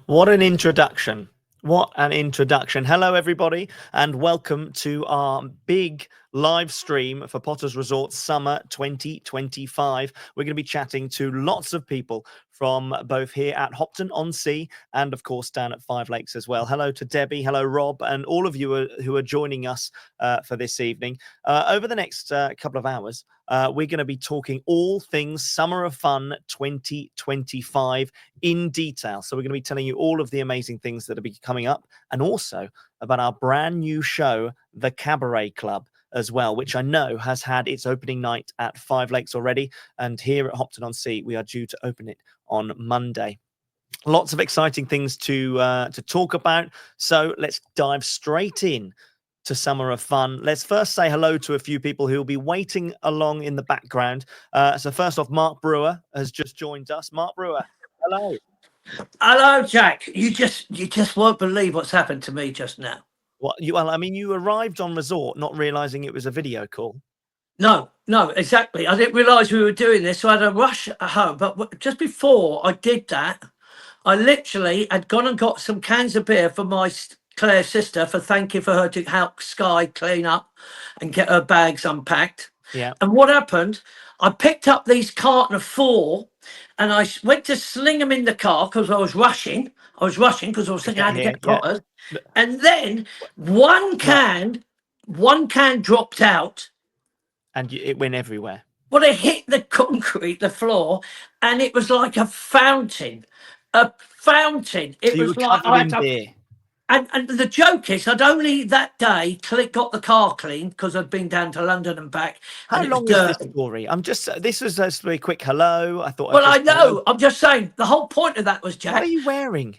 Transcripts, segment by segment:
What an introduction. What an introduction. Hello, everybody, and welcome to our big live stream for Potter's Resort Summer 2025. We're going to be chatting to lots of people from both here at Hopton-on-Sea and, of course, down at Five Lakes as well. Hello to Debbie, hello, Rob, and all of you who are joining us for this evening. Over the next couple of hours, we're going to be talking all things Summer of Fun 2025 in detail. So we're going to be telling you all of the amazing things that will be coming up, and also about our brand new show, the Cabaret Club, as well, which I know has had its opening night at Five Lakes already. And here at Hopton-on-Sea, we are due to open it on Monday. Lots of exciting things to talk about. So let's dive straight in to Summer of Fun. Let's first say hello to a few people who will be waiting along in the background. So first off, Mark Brewer has just joined us. Mark Brewer, hello. Hello, Jack. You just won't believe what's happened to me just now. Well, I mean, you arrived on resort not realizing it was a video call. No, exactly. I didn't realise we were doing this, so I had a rush at home. But just before I did that, I literally had gone and got some cans of beer for my Claire's sister for thanking for her to help Sky clean up and get her bags unpacked. Yeah. And what happened? I picked up these carton of 4 and I went to sling them in the car because I was rushing. Because I was thinking how to get Potters. Yeah. And then one can dropped out. And it went everywhere. Well, it hit the concrete, the floor, and it was like a fountain. A fountain. It so was like I had to, beer. And the joke is, I'd only that day got the car cleaned because I'd been down to London and back. How long is this story? This was a very quick hello. I thought. Well, I know. I'm just saying. The whole point of that was, Jack. What are you wearing?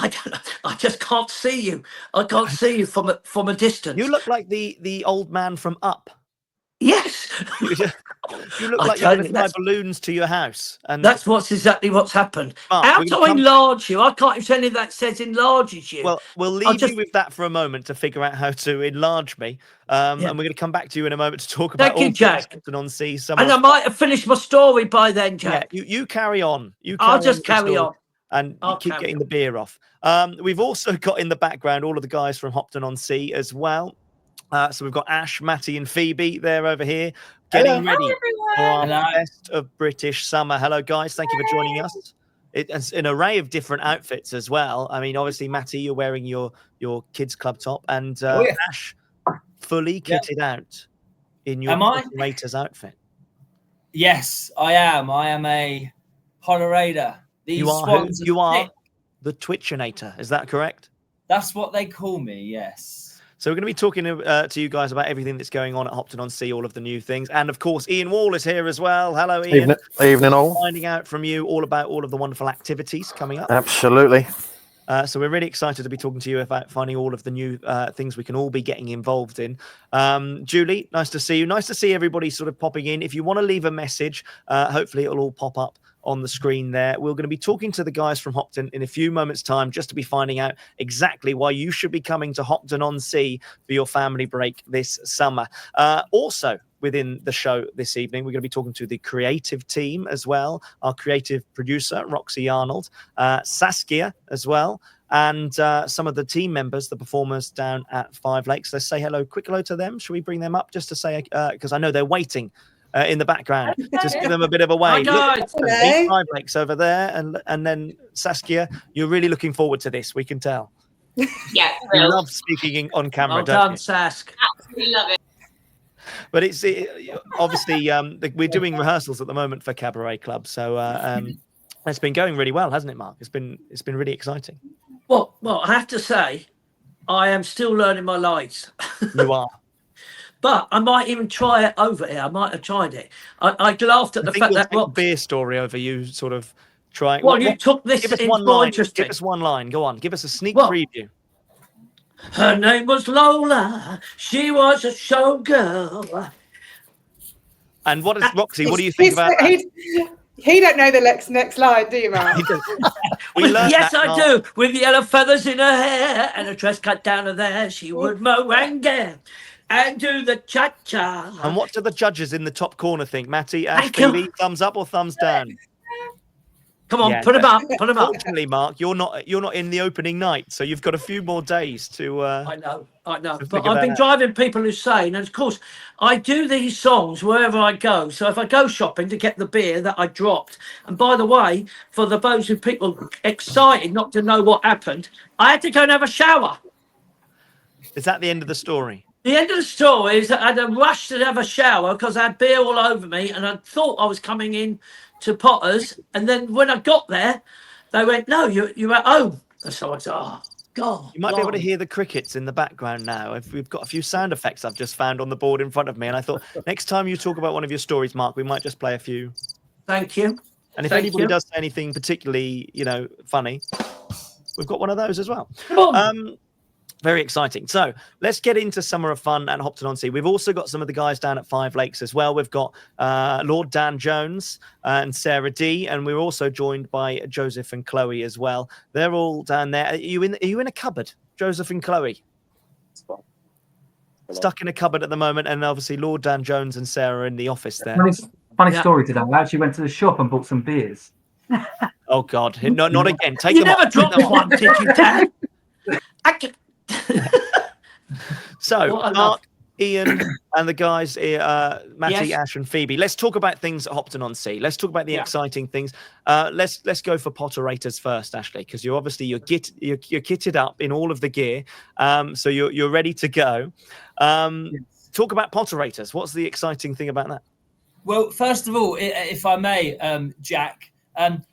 I don't know. I just can't see you. I can't see you from a distance. You look like the old man from Up. Yes. You look like you're going to fly balloons to your house. And that's exactly what's happened. How to enlarge you? I can't even tell you that says enlarges you. Well, we'll leave you with that for a moment to figure out how to enlarge me. And we're going to come back to you in a moment to talk about all Jack. Hopton-on-Sea. And I might have finished my story by then, Jack. Yeah, you carry on. I'll just carry on. And you keep getting the beer off. We've also got in the background all of the guys from Hopton-on-Sea as well. So we've got Ash, Matty, and Phoebe. They're over here getting ready for our best of British summer. Hello, guys. Thank you for joining us. It's an array of different outfits as well. I mean, obviously, Matty, you're wearing your kids' club top, and Ash, fully kitted out in your moderator's outfit. Yes, I am. I am a moderator. You are the Twitchinator. Is that correct? That's what they call me. Yes. So we're going to be talking to you guys about everything that's going on at Hopton-on-Sea, all of the new things. And, of course, Ian Wall is here as well. Hello, Ian. Evening, all. Finding out from you all about all of the wonderful activities coming up. Absolutely. So we're really excited to be talking to you about finding all of the new things we can all be getting involved in. Julie, nice to see you. Nice to see everybody sort of popping in. If you want to leave a message, hopefully it'll all pop up on the screen there. We're going to be talking to the guys from Hopton in a few moments' time, just to be finding out exactly why you should be coming to Hopton-on-Sea for your family break this summer. Also, within the show this evening, we're going to be talking to the creative team as well, our creative producer, Roxy Arnold, Saskia as well, and some of the team members, the performers down at Five Lakes. Let's say quick hello to them. Should we bring them up just to say, because I know they're waiting in the background. Just give them a bit of a wave. Look, Five Lakes over there, and then Saskia, you're really looking forward to this. We can tell. Yeah, you love speaking on camera. Well done, Sask. Absolutely love it. But it's obviously we're doing rehearsals at the moment for Cabaret Club, so it's been going really well, hasn't it, Mark? It's been really exciting. Well, I have to say, I am still learning my lines. You are. But I might even try it over here. I might have tried it. I laughed at the fact that the beer story over you sort of trying. Well, you took this. Give us one line. Give us one line. Go on. Give us a sneak preview. Her name was Lola. She was a showgirl. And what is Roxy? What do you think about that? He don't know the next line, do you, Mark? Yes, I do. With yellow feathers in her hair and a dress cut down to there, she would merengue and do the cha-cha. And what do the judges in the top corner think? Matty, Ash, Phoebe, thumbs up or thumbs down? Come on, Yeah, put them up. Put them up. Fortunately, Mark, you're not in the opening night, so you've got a few more days to. I know. to But figure I've that been out. driving people insane. And of course, I do these songs wherever I go. So if I go shopping to get the beer that I dropped, and by the way, for the those who people excited not to know what happened, I had to go and have a shower. Is that the end of the story? The end of the story is that I had a rush to have a shower because I had beer all over me, and I thought I was coming in to Potter's. And then when I got there, they went, "No, you're at home." And so I said, "Oh God." You might be able to blimey." hear the crickets in the background now. We've got a few sound effects I've just found on the board in front of me, and I thought next time you talk about one of your stories, Mark, we might just play a few. Thank you. And if Thank anybody you. does say anything particularly, funny, we've got one of those as well. Come on. Very exciting. So let's get into Summer of Fun and Hopton-on-Sea. We've also got some of the guys down at Five Lakes as well. We've got Lord Dan Jones and Sarah D, and we're also joined by Joseph and Chloe as well. They're all down there. Are you in a cupboard, Joseph and Chloe? Stuck in a cupboard at the moment, and obviously Lord Dan Jones and Sarah are in the office there. Funny story today. I actually went to the shop and bought some beers. Oh God, no, not again. Take You them never off. dropped one, did you, Dan? So, What a love. Mark, Ian, and the guys, Matty, Yes. Ash, and Phoebe. Let's talk about things at Hopton-on-Sea. Let's talk about the exciting things. Let's go for Potterators first, Ashley, because you're kitted up in all of the gear, so you're ready to go. Talk about Potterators. What's the exciting thing about that? Well, first of all, if I may, Jack,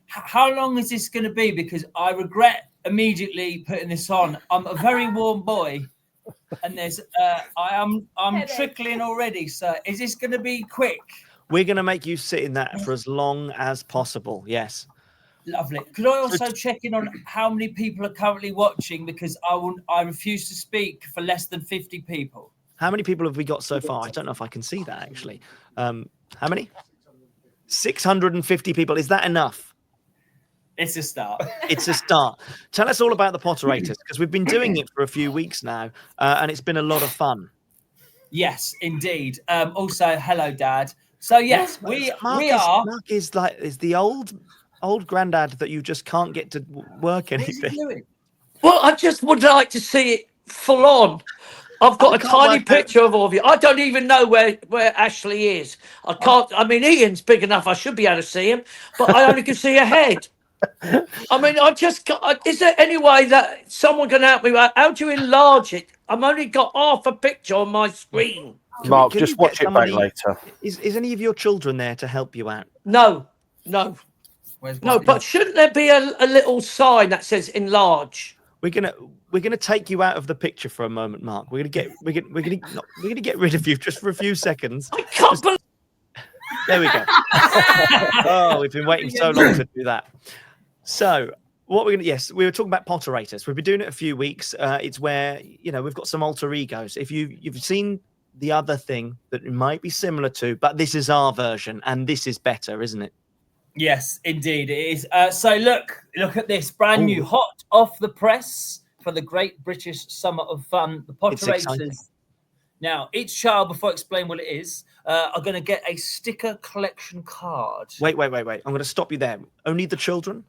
how long is this going to be? Because I regret immediately putting this on. I'm a very warm boy, and I'm trickling already. So, is this going to be quick? We're going to make you sit in that for as long as possible. Yes. Lovely. Could I also check in on how many people are currently watching? Because I refuse to speak for less than 50 people. How many people have we got so far? I don't know if I can see that actually. How many? 650 people. Is that enough? It's a start. It's a start. Tell us all about the Potterators, because we've been doing it for a few weeks now, and it's been a lot of fun. Yes, indeed. Also, hello, Dad. So yes, Mark is the old granddad that you just can't get to work anything. Well, I just would like to see it full on. I've got a tiny picture of all of you. I don't even know where Ashley is. I can't. I mean, Ian's big enough. I should be able to see him, but I only can see a head. I mean, is there any way that someone can help me? How do you enlarge it? I've only got half a picture on my screen. Mark, just watch it back later. Is any of your children there to help you out? No. But shouldn't there be a little sign that says enlarge? We're gonna take you out of the picture for a moment, Mark. We're gonna get rid of you just for a few seconds. I can't believe. There we go. Oh, we've been waiting so long to do that. So what we were talking about Potterators. We've been doing it a few weeks. It's where we've got some alter egos. If you've seen the other thing that it might be similar to, but this is our version, and this is better, isn't it? Yes, indeed it is. So look at this brand new, hot off the press for the Great British Summer of Fun, the Potterators. Now, each child, before I explain what it is, are going to get a sticker collection card. Wait. I'm going to stop you there. Only the children?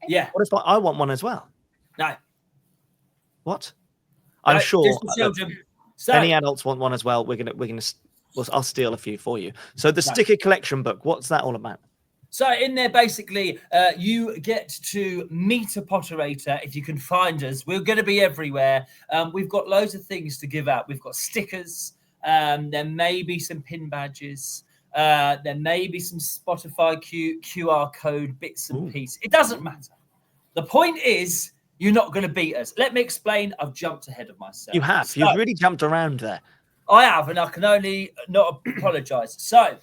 Yeah. What if I want one as well? No. What? I'm sure. Just the children. So, any adults want one as well. I'll steal a few for you. So the sticker collection book, what's that all about? So in there, basically, you get to meet a Potterator if you can find us. We're going to be everywhere. We've got loads of things to give out. We've got stickers. There may be some pin badges. There may be some Spotify QR code bits and pieces. It doesn't matter. The point is, you're not going to beat us. Let me explain. I've jumped ahead of myself. You have. You've really jumped around there. I have, and I can only not apologise. So,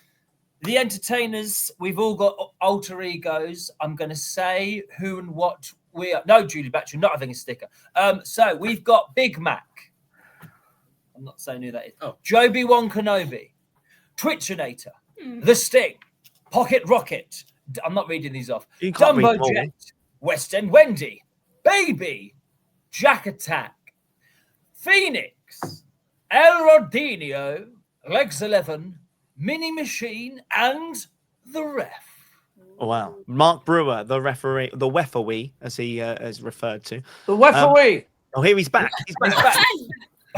the entertainers, we've all got alter egos. I'm going to say who and what we are. No, Julie Batch, you're not having a sticker. So, we've got Big Mac. I'm not saying who that is. Oh, Joby-Wan Kenobi, Twitchinator, The Sting, Pocket Rocket. I'm not reading these off. Dumbo Jet, West End Wendy, Baby, Jack Attack, Phoenix, El Rodinio, Legs 11, Mini Machine, and The Ref. Oh, wow. Mark Brewer, the referee, the referee, as he is referred to. The referee. Oh, here he's back. He's back.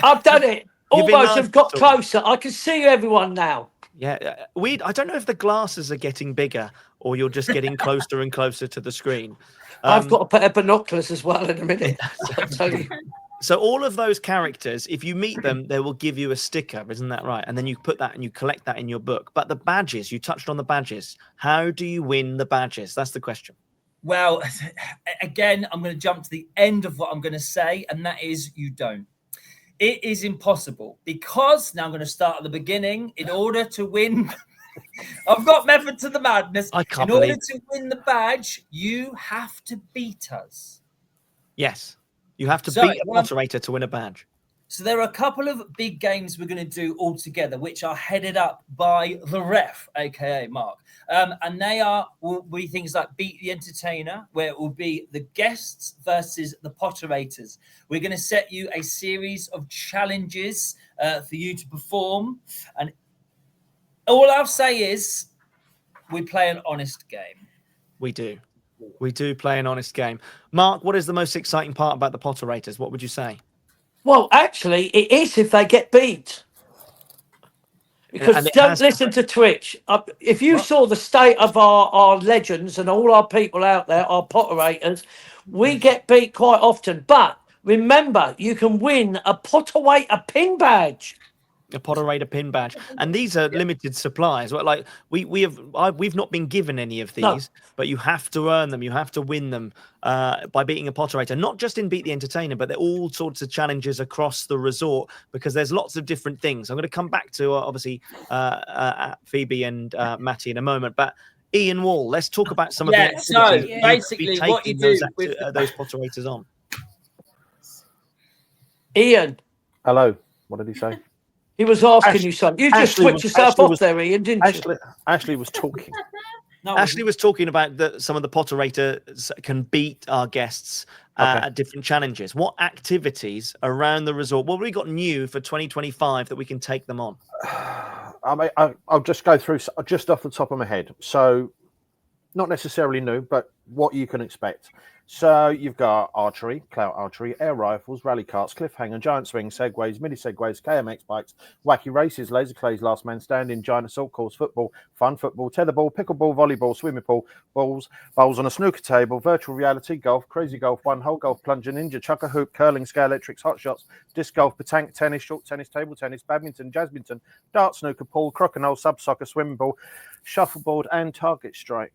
I've done it. You've been Almost live have got talking. closer. I can see everyone now. Yeah, I don't know if the glasses are getting bigger or you're just getting closer and closer to the screen. I've got a pair of binoculars as well in a minute. I'll tell you. So all of those characters, if you meet them, they will give you a sticker, isn't that right? And then you put that and you collect that in your book. But the badges, you touched on the badges. How do you win the badges? That's the question. Well, again, I'm going to jump to the end of what I'm going to say, and that is you don't. It is impossible because now I'm going to start at the beginning. In order to win, I've got method to the madness. In order to win the badge, you have to beat us. Yes. You have to beat a moderator to win a badge. So there are a couple of big games we're going to do all together, which are headed up by the ref, aka Mark. And they will be things like Beat the Entertainer, where it will be the guests versus the Potterators. We're going to set you a series of challenges for you to perform. And all I'll say is we play an honest game. We do. We do play an honest game. Mark, what is the most exciting part about the Potterators? What would you say? Well, actually, it is if they get beat. Because don't listen to Twitch. If you saw the state of our legends and all our people out there, our Potterators, we get beat quite often. But remember, you can win a Potterator pin badge. A Potterator pin badge, and these are limited supplies. Like we've not been given any of these, but you have to earn them. You have to win them by beating a Potterator. Not just in Beat the Entertainer, but they're all sorts of challenges across the resort because there's lots of different things. I'm going to come back to obviously Phoebe and Matty in a moment, but Ian Wall, let's talk about some of the so basically what you do with those Potterators on. Ian, hello. What did he say? He was asking you something. You just switched yourself off there, Ian, didn't you? Ashley was talking. Ashley was talking about some of the Potterators can beat our guests at different challenges. What activities around the resort? What have we got new for 2025 that we can take them on? I'll just go through just off the top of my head. So, not necessarily new, but what you can expect. So you've got archery, clout archery, air rifles, rally carts, cliffhanger, giant swing, segways, mini segways, KMX bikes, wacky races, laser clays, last man standing, giant assault course, football, fun football, tetherball, pickleball, volleyball, swimming pool, bowls on a snooker table, virtual reality, golf, crazy golf, one hole golf, plunger, ninja, chucker hoop, curling, scale electrics, hot shots, disc golf, petanque, tennis, short tennis, table tennis, badminton, jazzminton, dart, snooker, pool, crokinole, sub soccer, swimming pool, shuffleboard, and target strike.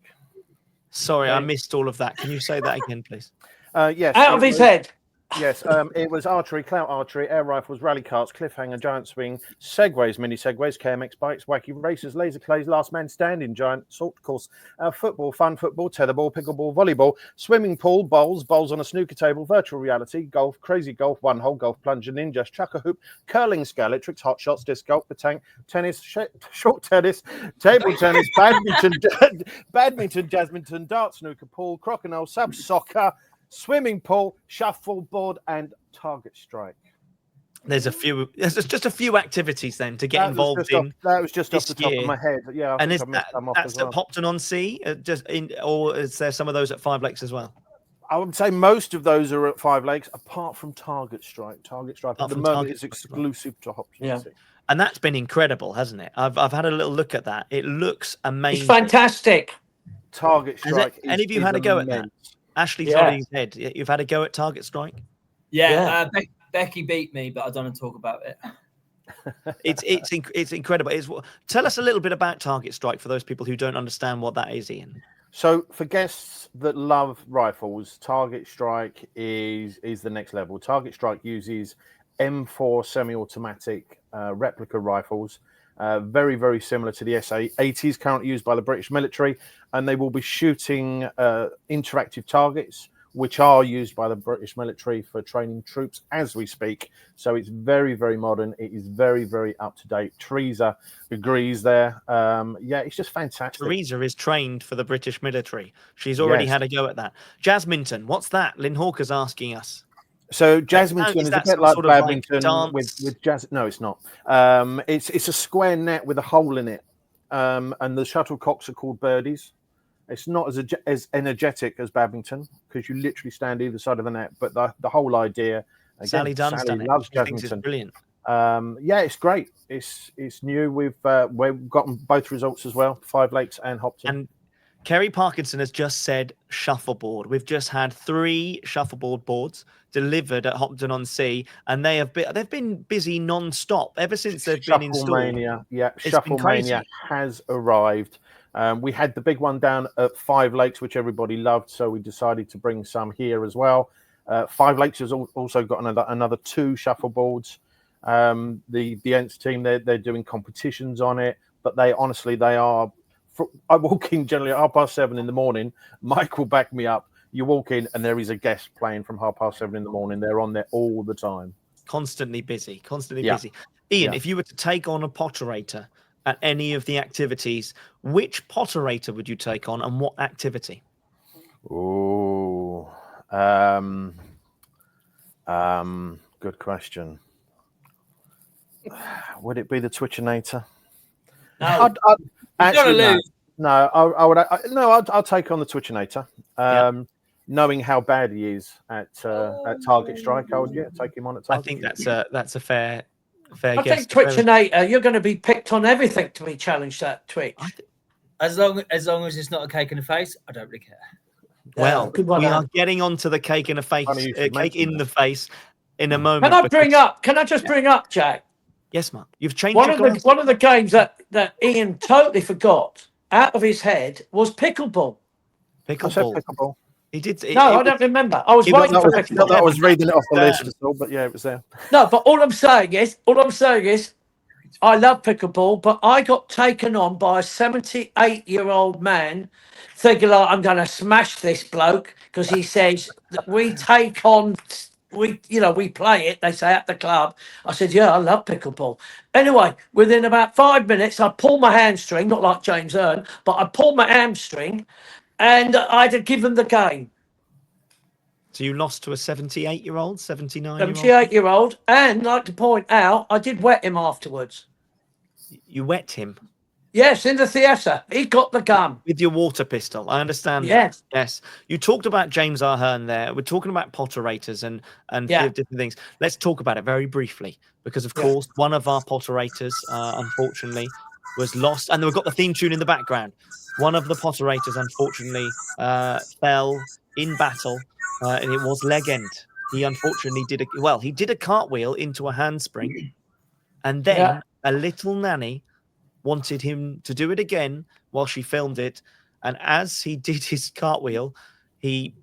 Sorry, I missed all of that. Can you say that again, please? Yes. Out of his head. Yes, it was archery, clout archery, air rifles, rally carts, cliffhanger, giant swing, segways, mini segways, KMX bikes, wacky races, laser clays, last man standing, giant salt course, football, fun football, tetherball, pickleball, volleyball, swimming pool, bowls on a snooker table, virtual reality, golf, crazy golf, one hole golf, plunger, ninja, chucker hoop, curling, scale electrics, hot shots, disc golf, petanque, tennis, short tennis, table tennis, badminton, jazzminton, dart, snooker, pool, crokinole, sub soccer, swimming pool, shuffleboard, and target strike. There's just a few activities then to get involved in. That was just off the top of my head. Yeah, and that's at Hopton-on-Sea, or is there some of those at Five Lakes as well? I would say most of those are at Five Lakes, apart from Target Strike. Target Strike at the moment is exclusive to Hopton-on-Sea. And that's been incredible, hasn't it? I've had a little look at that. It looks amazing. It's fantastic. Target Strike. Any of you had a go at that? Ashley's nodding his head. You've had a go at Target Strike? Yeah. Becky beat me, but I don't want to talk about it. It's incredible. Tell us a little bit about Target Strike for those people who don't understand what that is, Ian. So for guests that love rifles, Target Strike is the next level. Target Strike uses M4 semi-automatic replica rifles, very, very similar to the SA-80s currently used by the British military, and they will be shooting interactive targets, which are used by the British military for training troops as we speak. So it's very, very modern. It is very, very up to date. Teresa agrees there. It's just fantastic. Teresa is trained for the British military. She's already had a go at that. Jazzminton, what's that? Lynn Hawker's asking us. So Jazzminton is a bit like badminton with jazz. No, it's not. It's a square net with a hole in it, and the shuttlecocks are called birdies. It's not as energetic as badminton because you literally stand either side of the net. But the whole idea, again, Sally Dunn's done it. loves She thinks it's badminton. brilliant. Yeah, it's great. It's new. We've gotten both results as well, Five Lakes and Hopton. And Kerry Parkinson has just said shuffleboard. We've just had 3 shuffleboard boards delivered at Hopton-on-Sea, and they've been busy non-stop ever since they've been installed. Shufflemania has arrived. We had the big one down at Five Lakes, which everybody loved, so we decided to bring some here as well. Five Lakes has also got another 2 shuffleboards. The Ents team, they're doing competitions on it, but they are. I walk in generally at 7:30 in the morning. Mike will back me up. You walk in and there is a guest playing from 7:30 in the morning. They're on there all the time. Constantly busy. Ian, if you were to take on a potterator at any of the activities, which potterator would you take on and what activity? Oh, good question. Would it be the Twitchinator? No. Actually, lose. No, I'll take on the Twitchinator. Knowing how bad he is at target strike, I would take him on at target. I think that's a fair guess. I think Twitchinator, you're going to be picked on everything to be challenged at Twitch. As long as it's not a cake in the face, I don't really care. Well, we are getting onto the cake in the face, in a moment. Can I just bring up, Jack? Yes, Mark. You've changed one of the games that Ian totally forgot out of his head was pickleball. Pickleball. He did. I don't remember. I was waiting for pickleball. I was reading it off the list, but yeah, it was there. No, but all I'm saying is, I love pickleball, but I got taken on by a 78-year-old man, thinking like I'm going to smash this bloke because he says that we take on. We play it, they say, at the club. I said, yeah, I love pickleball. Anyway, within about 5 minutes, I pulled my hamstring, not like James Earn, but I pulled my hamstring and I had to give him the game. So you lost to a 78-year-old, 79-year-old? 78-year-old. And I'd like to point out, I did wet him afterwards. You wet him? Yes, in the theatre. He got the gun. With your water pistol. I understand. Yes. Yes. You talked about James Ahern there. We're talking about potterators and different things. Let's talk about it very briefly because, of course, one of our potterators, unfortunately, was lost. And we've got the theme tune in the background. One of the potterators, unfortunately, fell in battle, and it was leg end. He unfortunately did a cartwheel into a handspring, and then a little nanny wanted him to do it again while she filmed it, and as he did his cartwheel, he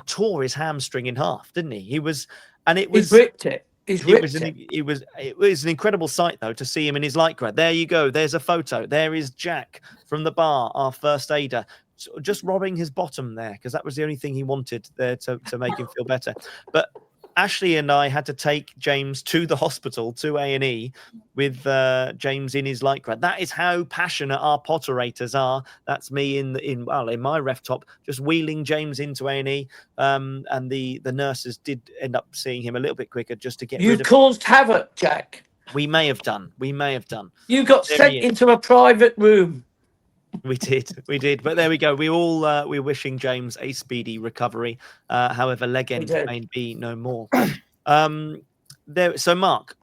tore his hamstring in half, didn't he? He ripped it. It was an incredible sight though to see him in his lycra. There you go. There's a photo. There is Jack from the bar, our first aider, just robbing his bottom there because that was the only thing he wanted there to make him feel better. But Ashley and I had to take James to the hospital, to A&E, with James in his lycra. That is how passionate our potterators are. That's me in my ref top, just wheeling James into A&E. And the nurses did end up seeing him a little bit quicker just to get rid of him. You caused havoc, Jack. We may have done. You got sent into a private room. We did. But there we go. We're wishing James a speedy recovery. However, leg end may be no more. So Mark,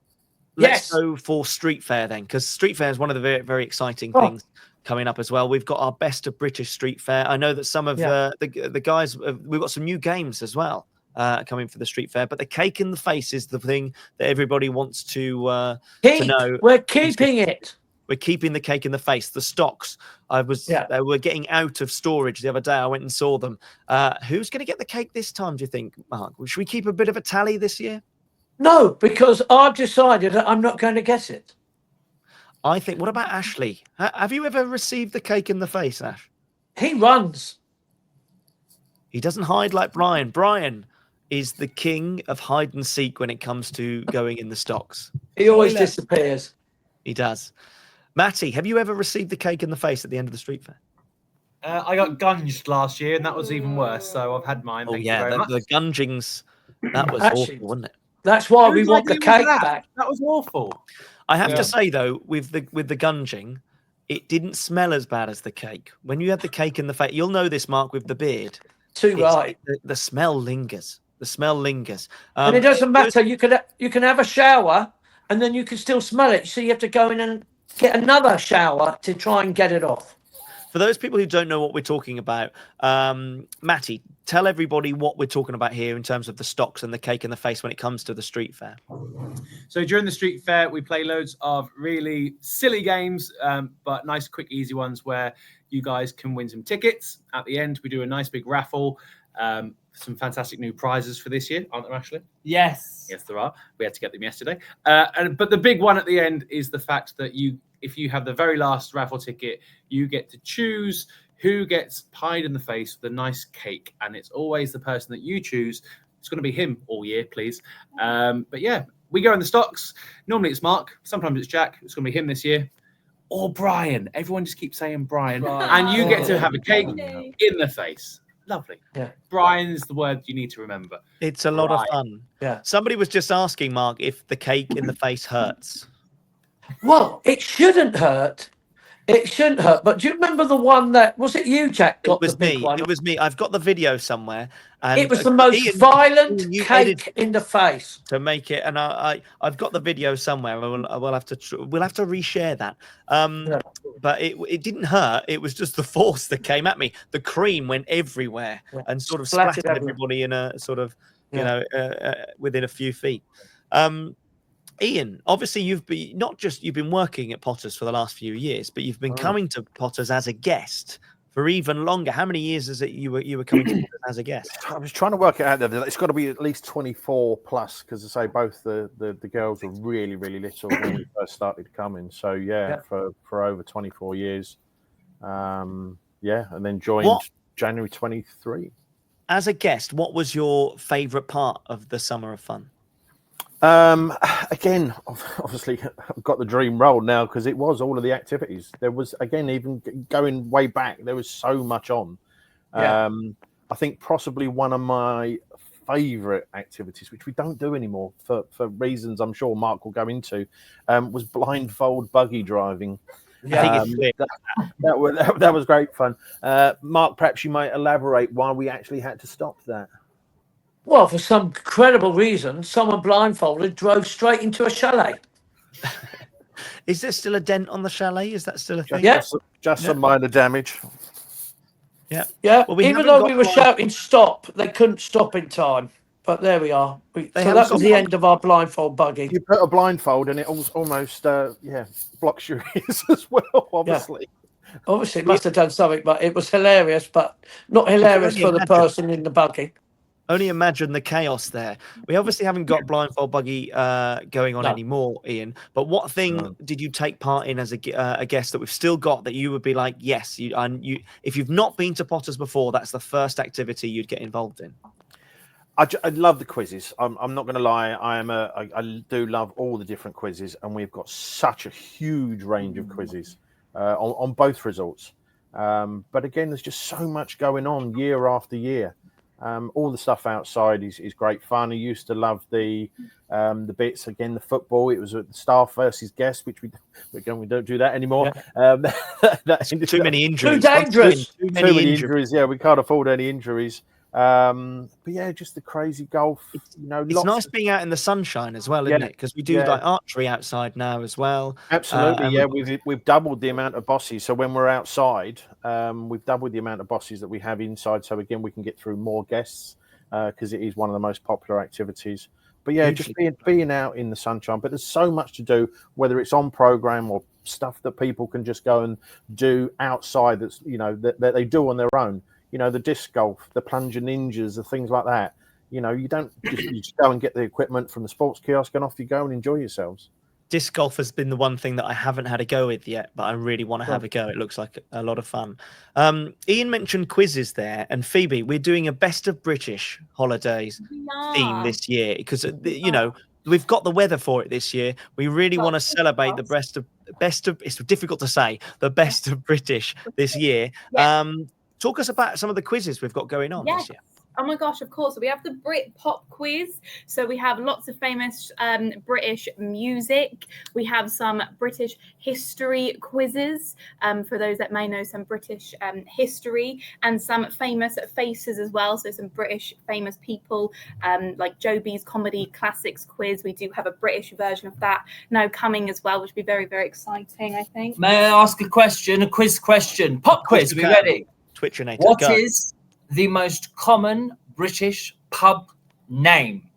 let's go for Street Fair then, because Street Fair is one of the very, very exciting things coming up as well. We've got our best of British Street Fair. I know that some of the guys, we've got some new games as well coming for the Street Fair, but the cake in the face is the thing that everybody wants to know. We're keeping it. We're keeping the cake in the face. The stocks, they were getting out of storage the other day. I went and saw them. Who's going to get the cake this time, do you think, Mark? Should we keep a bit of a tally this year? No, because I've decided that I'm not going to get it. I think, what about Ashley? Have you ever received the cake in the face, Ash? He runs. He doesn't hide like Brian. Brian is the king of hide and seek when it comes to going in the stocks. He always disappears. He does. Matty, have you ever received the cake in the face at the end of the Street Fair? I got gunged last year, and that was even worse. So I've had mine. Thank you very much. The gungings, that was awful, wasn't it? That's why we want the cake back. That was awful. I have to say though, with the gunging, it didn't smell as bad as the cake. When you had the cake in the face, you'll know this, Mark, with the beard. Too right. The smell lingers. The smell lingers. And it doesn't matter. You can have a shower and then you can still smell it. So you have to go in and get another shower to try and get it off. For those people who don't know what we're talking about, Matty, tell everybody what we're talking about here in terms of the stocks and the cake in the face when it comes to the street fair. So during the street fair, we play loads of really silly games, but nice, quick, easy ones where you guys can win some tickets. At the end, we do a nice big raffle. Some fantastic new prizes for this year, aren't there, Ashley? Yes. Yes, there are. We had to get them yesterday. But the big one at the end is the fact that if you have the very last raffle ticket, you get to choose who gets pied in the face with a nice cake. And it's always the person that you choose. It's going to be him all year, please. But yeah, we go in the stocks. Normally it's Mark. Sometimes it's Jack. It's going to be him this year. Or Brian. Everyone just keeps saying Brian. And you get to have a cake in the face. Lovely. Yeah. Brian's the word you need to remember. It's a lot of fun. Yeah. Somebody was just asking, Mark, if the cake in the face hurts. Well, it shouldn't hurt. It shouldn't hurt. But do you remember the one that was it you, Jack? It was me. It was me. I've got the video somewhere. And it was the most violent cake in the face to make it. And I've got the video somewhere. We'll have to reshare that. But it didn't hurt. It was just the force that came at me. The cream went everywhere and sort of splattered everybody in a sort of, within a few feet. Ian, obviously you've been working at Potters for the last few years, but you've been coming to Potters as a guest for even longer. How many years is it you were coming to Potters as a guest? I was trying to work it out. It's got to be at least 24 plus, because I say both the girls were really, really little when we first started coming. So for over 24 years. And then joined January 23. As a guest, what was your favourite part of the Summer of Fun? Again, obviously I've got the dream role now, because it was all of the activities. There was, again, even going way back, there was so much on. I think possibly one of my favorite activities, which we don't do anymore for reasons I'm sure Mark will go into, was blindfold buggy driving. That was great fun. Mark, perhaps you might elaborate why we actually had to stop that. Well, for some credible reason, someone blindfolded drove straight into a chalet. Is there still a dent on the chalet? Is that still a thing? Just some minor damage. Yeah. Well, even though we were shouting stop, they couldn't stop in time. But there we are. So that was the end of our blindfold buggy. You put a blindfold and it almost blocks your ears as well, obviously. Yeah. Obviously, it must have done something, but it was hilarious, but not hilarious for the person in the buggy. Only imagine the chaos there. We obviously haven't got blindfold buggy going on anymore, Ian. But what thing did you take part in as a guest that we've still got that you would be like, yes, you if you've not been to Potters before, that's the first activity you'd get involved in? I love the quizzes. I'm not going to lie. I do love all the different quizzes, and we've got such a huge range of quizzes on both resorts. But again, there's just so much going on year after year. All the stuff outside is great fun. I used to love the bits, again, the football. It was staff versus guests, which we don't do that anymore. That's too many injuries. Too dangerous. Too many injuries. Yeah, we can't afford any injuries. But yeah, just the crazy golf. It's nice being out in the sunshine as well, isn't it? Because we do like archery outside now as well. Absolutely, we've doubled the amount of bosses. So when we're outside, we've doubled the amount of bosses that we have inside. So again, we can get through more guests because it is one of the most popular activities. But yeah, just being out in the sunshine. But there's so much to do, whether it's on program or stuff that people can just go and do outside. That's that they do on their own. The disc golf, the plunger ninjas, the things like that. You just go and get the equipment from the sports kiosk and off you go and enjoy yourselves. Disc golf has been the one thing that I haven't had a go with yet, but I really want to have a go. It looks like a lot of fun. Ian mentioned quizzes there, and Phoebe, we're doing a best of British holidays theme this year because we've got the weather for it this year. We really want to celebrate the best of. It's difficult to say the best of British this year. Talk us about some of the quizzes we've got going on this year. Oh my gosh, of course. So we have the Brit Pop quiz. So we have lots of famous British music. We have some British history quizzes for those that may know some British history, and some famous faces as well. So some British famous people, like Joby's Comedy Classics quiz. We do have a British version of that now coming as well, which will be very, very exciting, I think. May I ask a question, a quiz question? Pop quiz, are we ready? Twitchinator, What go. is the most common British pub name?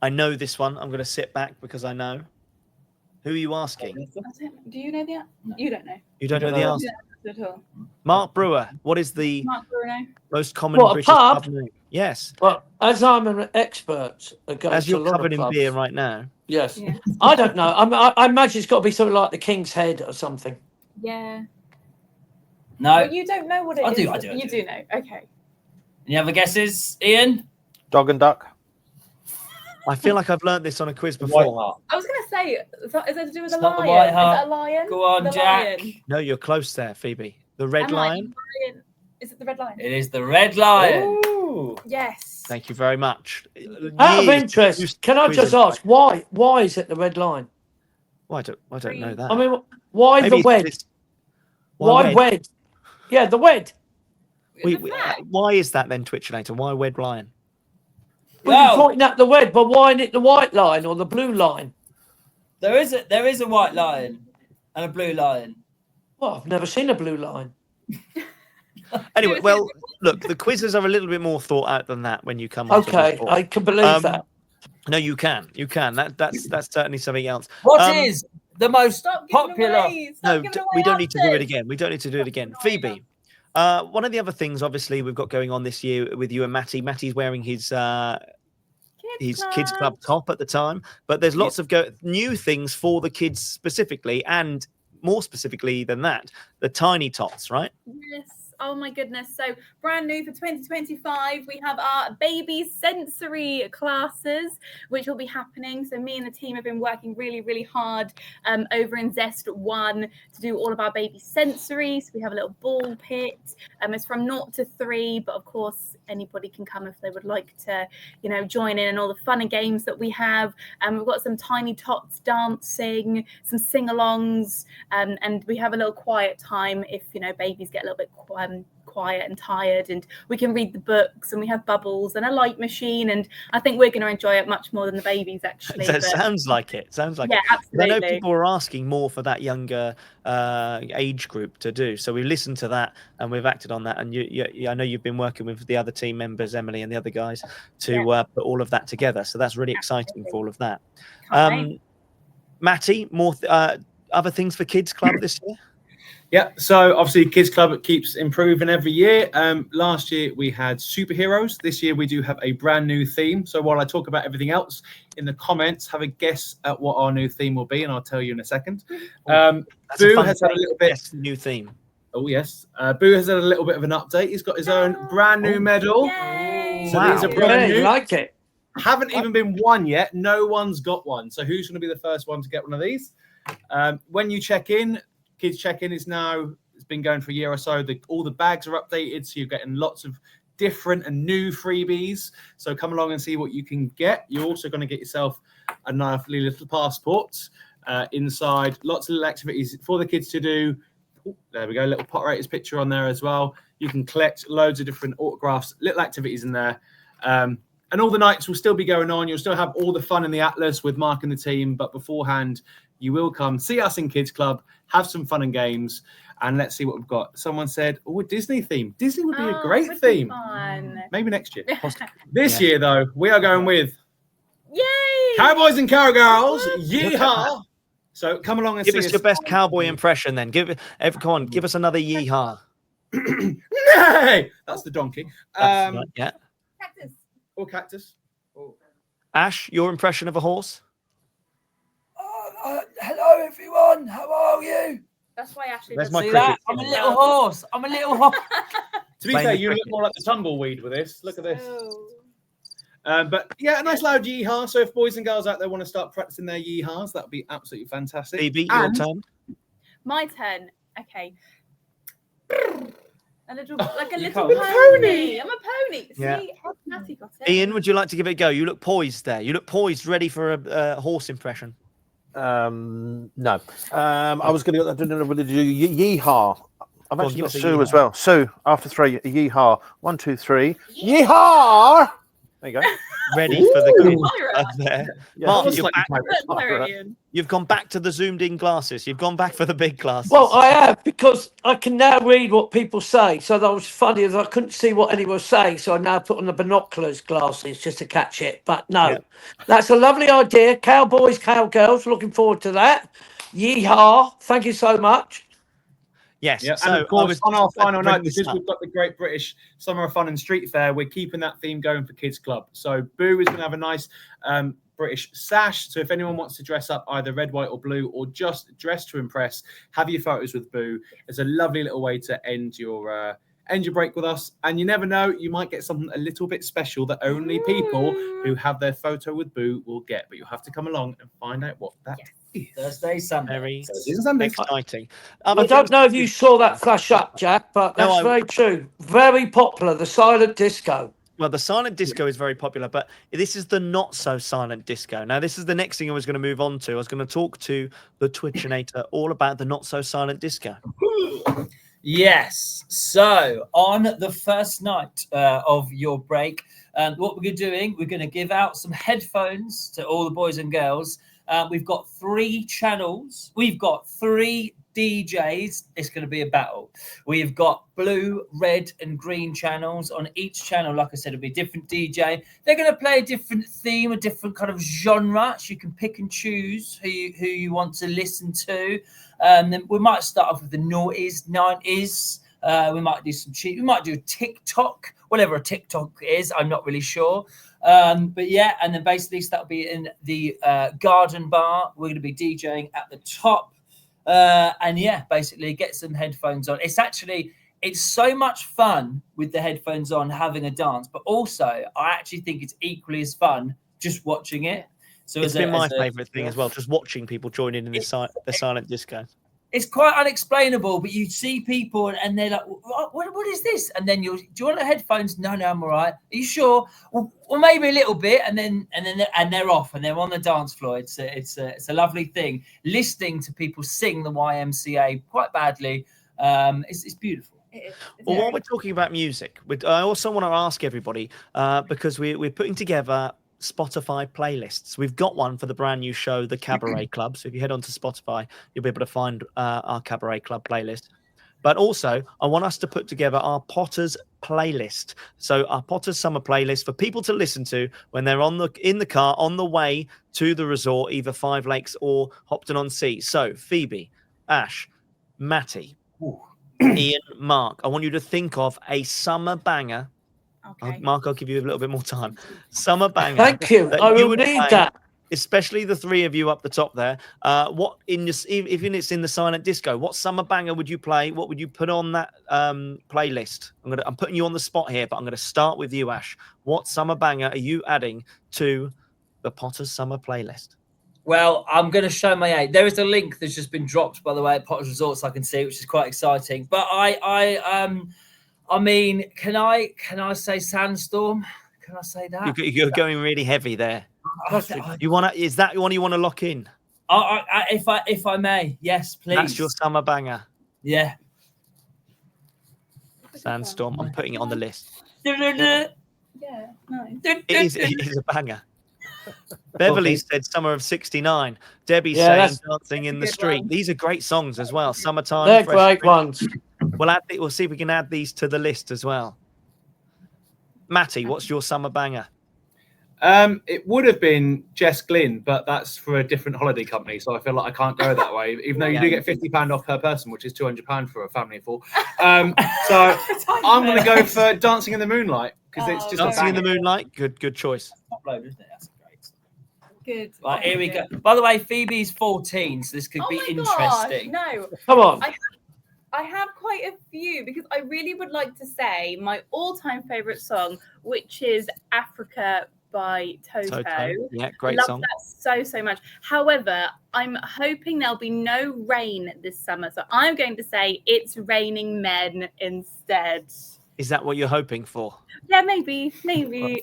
I know this one. I'm going to sit back because I know. Who are you asking? Do you know the answer? You don't know. You don't know the answer. At all. Mark Brewer, what is the Mark Brewer. most common What, a British pub? pub name? Yes. Well, as I'm an expert, As you're covered in beer right now. Yes. Yeah. I don't know. I imagine it's got to be something like the King's Head or something. Yeah. No. Well, you don't know what it I is. do, I You do know. Okay. Any other guesses, Ian? Dog and duck. I feel like I've learnt this on a quiz White before. Hart. I was going to say, is it to do with It's a not the lion? White Is Hart. it a lion? Go on, The Jack. lion. No, you're close there, Phoebe. The Red Am I? Lion. Lion. Is it the Red Lion? It is the Red Lion. Ooh. Yes. Thank you very much. Out of Years interest, can I quiz just and- ask why is it the Red Line? Well, I don't know that. I mean, why Maybe the wed? it's- Why wed? Yeah, the wed. Why is that then, Twitchinator? Why Red Lion? Well, Well- you're pointing at the wed, but why isn't it the white line or the blue line? There is a white lion and a blue lion. Well, I've never seen a blue line. Anyway, well, look, the quizzes are a little bit more thought out than that when you come. onto the Okay, sport. I can believe that. No, you can. That's certainly something else. What is the most Stop giving popular? away. Stop No, giving we away don't need to do it answers. again. We don't need to do it again. Phoebe, one of the other things, obviously, we've got going on this year with you and Matty. Matty's wearing his kids club top at the time, but there's lots of new things for the kids specifically, and more specifically than that, the tiny tots, right? Yes. Oh my goodness. So brand new for 2025, we have our baby sensory classes, which will be happening. So me and the team have been working really, really hard over in Zest 1 to do all of our baby sensory. So we have a little ball pit. It's from 0 to 3, but of course anybody can come if they would like to, join in all the fun and games that we have. We've got some tiny tots dancing, some sing-alongs, and we have a little quiet time if babies get a little bit quiet and tired, and we can read the books, and we have bubbles and a light machine, and I think we're going to enjoy it much more than the babies actually. That sounds like it. Yeah, absolutely. I know people are asking more for that younger age group to do, so we listened to that and we've acted on that. And I know you've been working with the other team members, Emily and the other guys, to put all of that together. So that's really exciting for all of that. Matty, more other things for Kids Club this year? Yeah, so obviously Kids Club keeps improving every year. Last year we had superheroes. This year we do have a brand new theme. So while I talk about everything else, in the comments, have a guess at what our new theme will be, and I'll tell you in a second. Boo has had a little bit new theme. Oh yes, Boo has had a little bit of an update. He's got his own brand new medal. Yay. So these are brand new. Like it. Haven't even been won yet. No one's got one. So who's going to be the first one to get one of these? When you check in, Kids check-in it's been going for a year or so. All the bags are updated, so you're getting lots of different and new freebies. So come along and see what you can get. You're also going to get yourself a lovely little passport inside. Lots of little activities for the kids to do. Ooh, there we go. Little pot raters picture on there as well. You can collect loads of different autographs, little activities in there. And all the nights will still be going on. You'll still have all the fun in the Atlas with Mark and the team. But beforehand, you will come see us in Kids Club, have some fun and games, and let's see what we've got. Someone said, a Disney theme. Disney would be a great theme. Maybe next year. This year, though, we are going with Cowboys and Cowgirls. Yeehaw! So come along and give see us your best cowboy impression then. Come on, give us another yeehaw. Nay! That's the donkey. Right, yeah. Cactus. Or cactus. Ash, your impression of a horse? Hello, everyone. How are you? That's why Ashley There's does my see cricket. I'm a little horse. I'm a little horse. To be Playing fair, the you look cricket. more like the tumbleweed with this. Look at this. Oh. But yeah, a nice loud yeehaw. So if boys and girls out there want to start practicing their yeehaws, that would be absolutely fantastic. Phoebe, your And turn. My turn. Okay. A little, like a You little can't. pony. I'm a pony. Yeah. See, Matty got it. Ian, would you like to give it a go? You look poised there. You look poised, ready for a horse impression. No. I was going to do yeehaw. I've Go on, actually give got us a Sue as yeehaw. well. Sue, after 3, yeehaw. 1, 2, 3. Yeehaw! There you go. Ready for the Ooh. good there. Yeah, Mark, that was you're slightly back. pirate. You've gone back to the zoomed-in glasses. You've gone back for the big glasses. Well, I have, because I can now read what people say. So that was funny, as I couldn't see what anyone was saying. So I now put on the binoculars glasses just to catch it. But no, Yeah. that's a lovely idea. Cowboys, cowgirls, looking forward to that. Yeehaw. Thank you so much. Yes. Yeah, So and of course, on our final bring note, this because up. we've got the Great British Summer of Fun and Street Fair, we're keeping that theme going for Kids Club. So Boo is going to have a nice British sash. So if anyone wants to dress up either red, white, or blue, or just dress to impress, have your photos with Boo. It's a lovely little way to end your break with us. And you never know, you might get something a little bit special that only people who have their photo with Boo will get. But you'll have to come along and find out what that is. Thursday, Sunday. Very Thursdays and Sundays. exciting. I don't know if you saw that flash up, Jack, but No, that's very true. Very popular, the silent disco. Well, the silent disco is very popular, but this is the not so silent disco. Now, this is the next thing I was going to move on to. I was going to talk to the Twitchinator all about the not so silent disco. Yes. So on the first night of your break, what we're doing, we're going to give out some headphones to all the boys and girls. We've got 3 channels. We've got 3 DJs. It's going to be a battle. We've got blue, red, and green channels. On each channel, like I said, it'll be a different DJ. They're going to play a different theme, a different kind of genre. So you can pick and choose who you want to listen to. Then we might start off with the noughties, 90s. We might do some cheap. We might do TikTok, whatever a TikTok is. I'm not really sure. But yeah, and then basically that'll be in the garden bar. We're going to be DJing at the top. And yeah, basically get some headphones on. It's so much fun with the headphones on, having a dance, but also I actually think it's equally as fun just watching it. So It's been my favourite thing as well, just watching people join in this the silent disco. It's quite unexplainable, but you see people and they're like, what is this? And then do you want the headphones? No, I'm all right. Are you sure? Well, maybe a little bit. And then they're off and they're on the dance floor. It's a lovely thing. Listening to people sing the YMCA quite badly. It's beautiful. Well, while we're talking about music, I also want to ask everybody, because we're putting together Spotify playlists. We've got one for the brand new show, the Cabaret Club. So if you head onto Spotify, you'll be able to find our Cabaret Club playlist. But also, I want us to put together our Potters playlist. So our Potters summer playlist for people to listen to when they're in the car on the way to the resort, either Five Lakes or Hopton-on-Sea. So Phoebe, Ash, Matty, Ian, Mark, I want you to think of a summer banger. Okay. Mark, I'll give you a little bit more time. Summer banger. Thank you. I will would need play, that. especially the 3 of you up the top there. What in this, even it's in the silent disco, what summer banger would you play? What would you put on that playlist? I'm putting you on the spot here, but I'm going to start with you, Ash. What summer banger are you adding to the Potters summer playlist? Well, I'm going to show my age. There is a link that's just been dropped, by the way, at Potters Resorts. I can see, which is quite exciting. But I mean, can I say Sandstorm? Can I say that? You're going really heavy there. You want to? Is that one you want to lock in? If I may, yes, please. That's your summer banger. Yeah. Sandstorm. I'm putting it on the list. Yeah, nice. It is a banger. Beverly said Summer of '69. Debbie's saying Dancing in the Street. One. These are great songs as well. Summertime. They're Fresh great ones. We'll see if we can add these to the list as well. Matty, what's your summer banger? It would have been Jess Glynn, but that's for a different holiday company, so I feel like I can't go that way. Even though you do get £50 off per person, which is £200 for a family of 4. So I'm going to go for Dancing in the Moonlight because it's just Dancing in the Moonlight. Good choice. Upload, isn't it? That's great. Good. Right, here we go. By the way, Phoebe's 14, so this could be my interesting. Gosh, no. Come on. I have quite a few because I really would like to say my all-time favorite song, which is Africa by Toto. Yeah, great Love song. that so much. However, I'm hoping there'll be no rain this summer, so I'm going to say It's Raining Men instead. Is that what you're hoping for? Yeah, maybe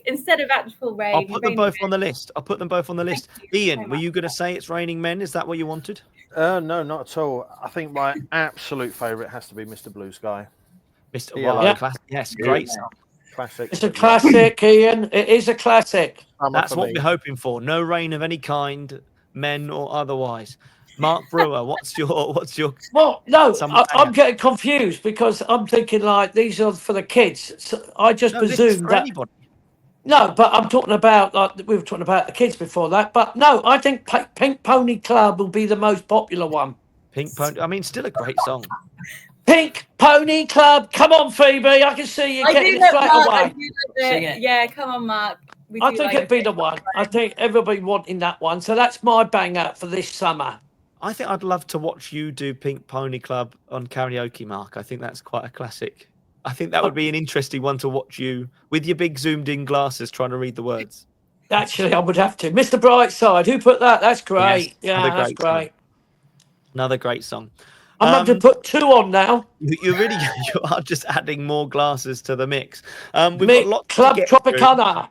instead of actual rain. I'll put them Raining both Men. on the list. you Ian, so were you much. going to say It's Raining Men? Is that what you wanted? No, not at all. I think my absolute favourite has to be Mr. Blue Sky. Mr. Yeah. Well, Yeah. yes, great song. Classic. It's a classic, Ian. It is a classic. That's what we're hoping for. No rain of any kind, men or otherwise. Mark Brewer, what's your Well, no, Some I'm banger. getting confused because I'm thinking like these are for the kids. So I just No, this is presumed for that. anybody. No, but I'm talking about like we were talking about the kids before that. But no, I think Pink Pony Club will be the most popular one. Pink Pony. I mean, still a great song. Pink Pony Club. Come on, Phoebe. I can see you I getting do it love straight Mark. I away. do love Sing it. it. Yeah, come on, Mark. I do think like it'd be it. the one. I think everybody wanting that one. So that's my banger for this summer. I think I'd love to watch you do Pink Pony Club on karaoke, Mark. I think that's quite a classic. I think that would be an interesting one to watch you with your big zoomed in glasses trying to read the words. Actually, I would have to. Mr. Brightside. Who put that? That's great. Yes, another Yeah, that's great song. great. Another great song. I'm going to put 2 on now. You are just adding more glasses to the mix. We've Mick got lots Club to get through. Tropicana.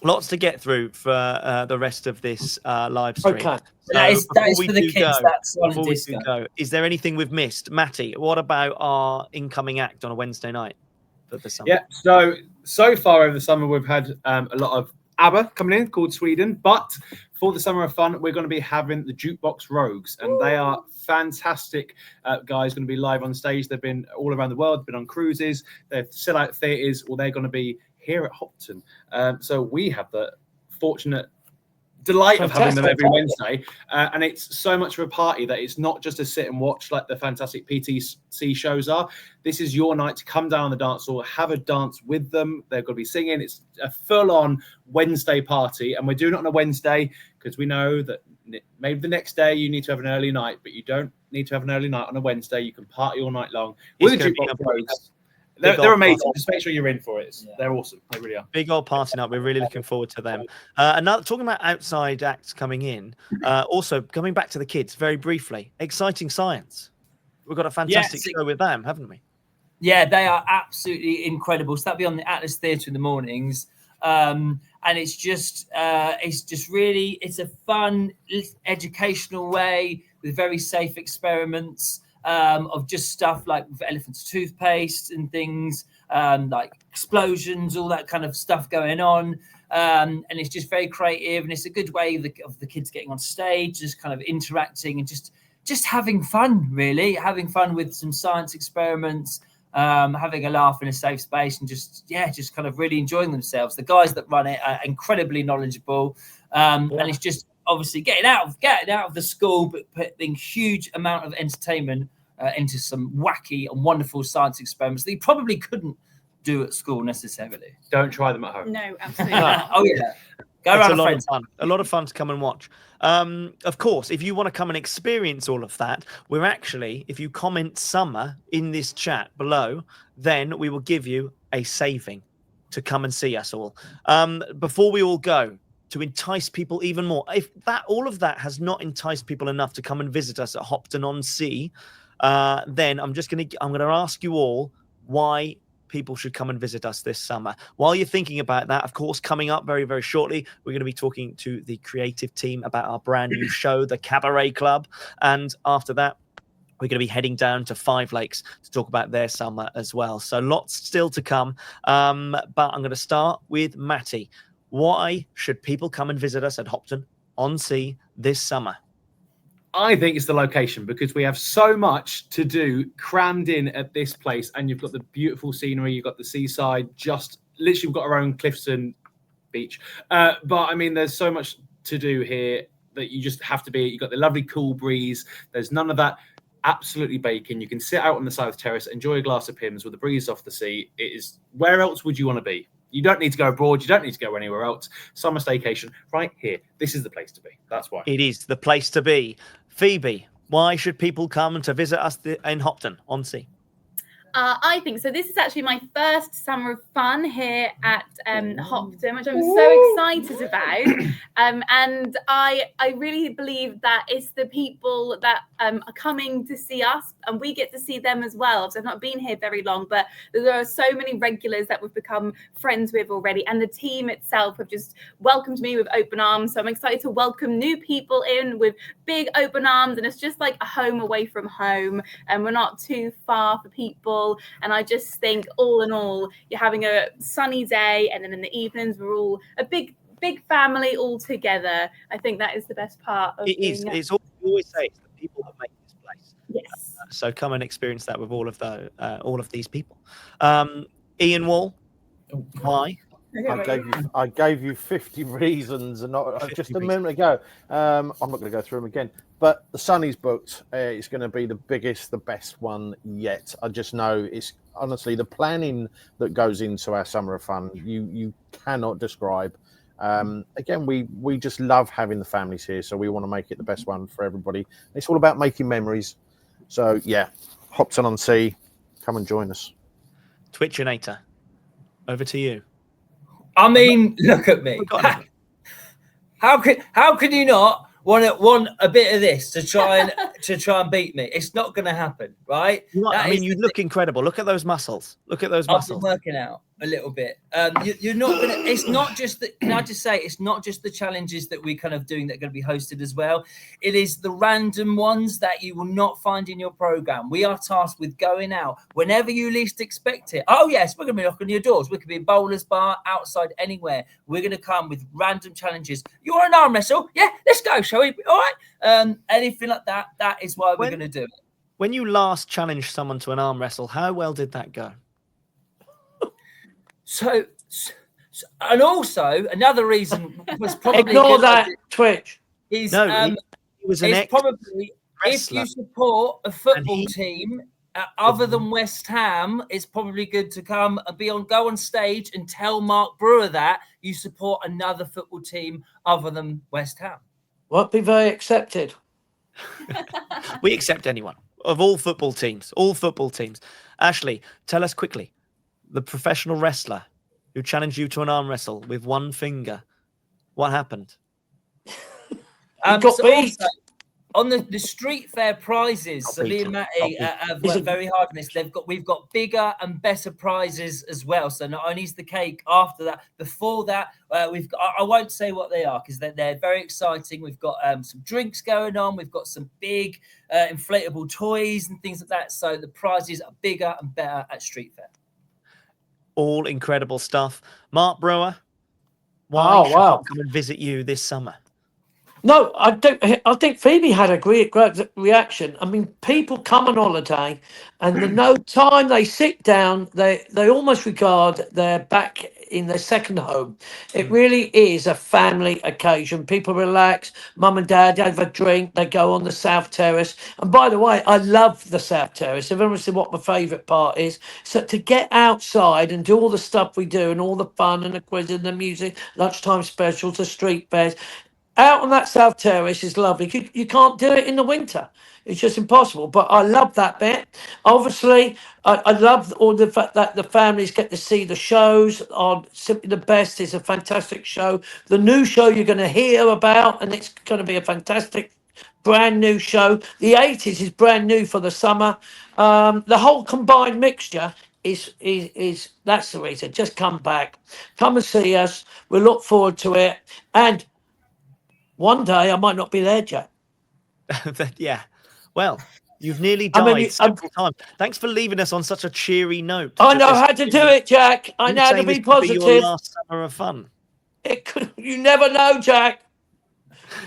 Lots to get through for the rest of this live stream. Okay. So That is before for we the do kids. go- That's on before we disco. do go, is there anything we've missed? Matty, what about our incoming act on a Wednesday night for the summer? Yeah, so far over the summer, we've had a lot of ABBA coming in called Sweden. But for the Summer of Fun, we're going to be having the Jukebox Rogues. And they are fantastic guys, going to be live on stage. They've been all around the world, been on cruises. They've sell out theatres, or they're going to be here at Hopton. So we have the fortunate delight of having them every Wednesday, and it's so much of a party that it's not just a sit and watch like the fantastic PTC shows are. This is your night to come down the dance floor, have a dance with them. They're going to be singing. It's a full-on Wednesday party, and we're doing it on a Wednesday because we know that maybe the next day you need to have an early night, but you don't need to have an early night on a Wednesday. You can party all night long with the Jukebox Rogues. They're amazing. Just make sure you're in for it. They're awesome. They really are. Big old party night. We're really looking forward to them. Another talking about outside acts coming in. Also coming back to the kids very briefly. Exciting Science. We've got a fantastic show with them, haven't we? Yeah, they are absolutely incredible. So that'll be on the Atlas Theatre in the mornings. And it's just really, it's a fun educational way with very safe experiments. Of just stuff like elephant's toothpaste and things, like explosions, all that kind of stuff going on. And it's just very creative, and it's a good way of the kids getting on stage, just kind of interacting and just having fun, really. Having fun with some science experiments, having a laugh in a safe space, and just kind of really enjoying themselves. The guys that run it are incredibly knowledgeable. And it's just obviously getting out of the school, but putting huge amount of entertainment into some wacky and wonderful science experiments that you probably couldn't do at school necessarily. Don't try them at home. No, absolutely. Oh yeah, go It's around a lot friends. of fun. A lot of fun to come and watch. Of course, if you want to come and experience all of that, we're actually, if you comment summer in this chat below, then we will give you a saving to come and see us all. Before we all go, to entice people even more. If all of that has not enticed people enough to come and visit us at Hopton-on-Sea, then I'm going to ask you all why people should come and visit us this summer. While you're thinking about that, of course, coming up very, very shortly, we're going to be talking to the creative team about our brand new show, the Cabaret Club. And after that, we're going to be heading down to Five Lakes to talk about their summer as well. So lots still to come. But I'm going to start with Matty. Why should people come and visit us at Hopton-on-Sea this summer? I think it's the location, because we have so much to do crammed in at this place, and you've got the beautiful scenery, you've got the seaside, just literally we've got our own Clifton beach. But I mean, there's so much to do here that you just have to be. You've got the lovely cool breeze. There's none of that absolutely baking. You can sit out on the South Terrace, enjoy a glass of Pimm's with the breeze off the sea. It is, where else would you want to be? You don't need to go abroad. You don't need to go anywhere else. Summer staycation right here. This is the place to be. That's why. It is the place to be. Phoebe, why should people come to visit us in Hopton-on-Sea? I think so. This is actually my first summer of fun here at Hopton, which I'm so excited about. And I really believe that it's the people that are coming to see us, and we get to see them as well. So I've not been here very long, but there are so many regulars that we've become friends with already, and the team itself have just welcomed me with open arms. So I'm excited to welcome new people in with big open arms, and it's just like a home away from home, and we're not too far for people. And I just think, all in all, you're having a sunny day, and then in the evenings we're all a big family all together. I think that is the best part of It is. It's all, we always say it's the people that make this place. Yes. So come and experience that with all of these people. Ian Wall, why? I gave you 50 reasons, and not just a minute ago. I'm not going to go through them again. But the Sunny's booked. It's going to be the biggest, the best one yet. I just know it's honestly the planning that goes into our Summer of Fun. You cannot describe. Again, we just love having the families here, so we want to make it the best one for everybody. It's all about making memories. So yeah, Hopton-on-Sea, come and join us. Twitchinator, over to you. I mean, look at me. How could you not want a bit of this to try and beat me? It's not going to happen, right? I mean, you look incredible. Look at those muscles. Look at those muscles. I've been working out a little bit. You're not gonna. It's not just that. Can I just say, it's not just the challenges that we're kind of doing that are going to be hosted as well. It is the random ones that you will not find in your program. We are tasked with going out whenever you least expect it. Oh yes, we're going to be knocking on your doors. We could be in bowler's bar, outside, anywhere. We're going to come with random challenges. You want an arm wrestle? Yeah, let's go, shall we? All right. Anything like that. That is why we're going to do it. When you last challenged someone to an arm wrestle, how well did that go? So, and also another reason was probably ignore that Twitch. Is he was an probably wrestler. if you support a football team other than West Ham, it's probably good to come and go on stage and tell Mark Brewer that you support another football team other than West Ham. Won't be very accepted. We accept anyone of all football teams. All football teams. Ashley, tell us quickly. The professional wrestler who challenged you to an arm wrestle with one finger. What happened? Also, on the street fair prizes, so Lee and Matty have worked very hard on this. We've got bigger and better prizes as well. So not only is the cake after that, before that, we've got, I won't say what they are because they're very exciting. We've got some drinks going on. We've got some big inflatable toys and things like that. So the prizes are bigger and better at street fair. All incredible stuff. Mark Brewer, why should I come and visit you this summer? No, I think Phoebe had a great reaction. I mean, people come on holiday, and the no time they sit down, they almost regard they're back in their second home. It really is a family occasion. People relax. Mum and Dad have a drink. They go on the South Terrace. And by the way, I love the South Terrace. If everyone said what my favourite part is, so to get outside and do all the stuff we do and all the fun and the quiz and the music, lunchtime specials, the street fairs. Out on that South Terrace is lovely. You can't do it in the winter. It's just impossible. But I love that bit. Obviously, I love all the fact that the families get to see the shows on Simply the Best. Is a fantastic show. The new show you're going to hear about, and it's going to be a fantastic brand new show. The 80s is brand new for the summer. The whole combined mixture is that's the reason. Just come back. Come and see us. We look forward to it. And one day I might not be there, Jack. Yeah. Well, you've nearly died several times. Thanks for leaving us on such a cheery note. I know how to do it, Jack. I know how to be positive. Your last summer of fun. You never know, Jack.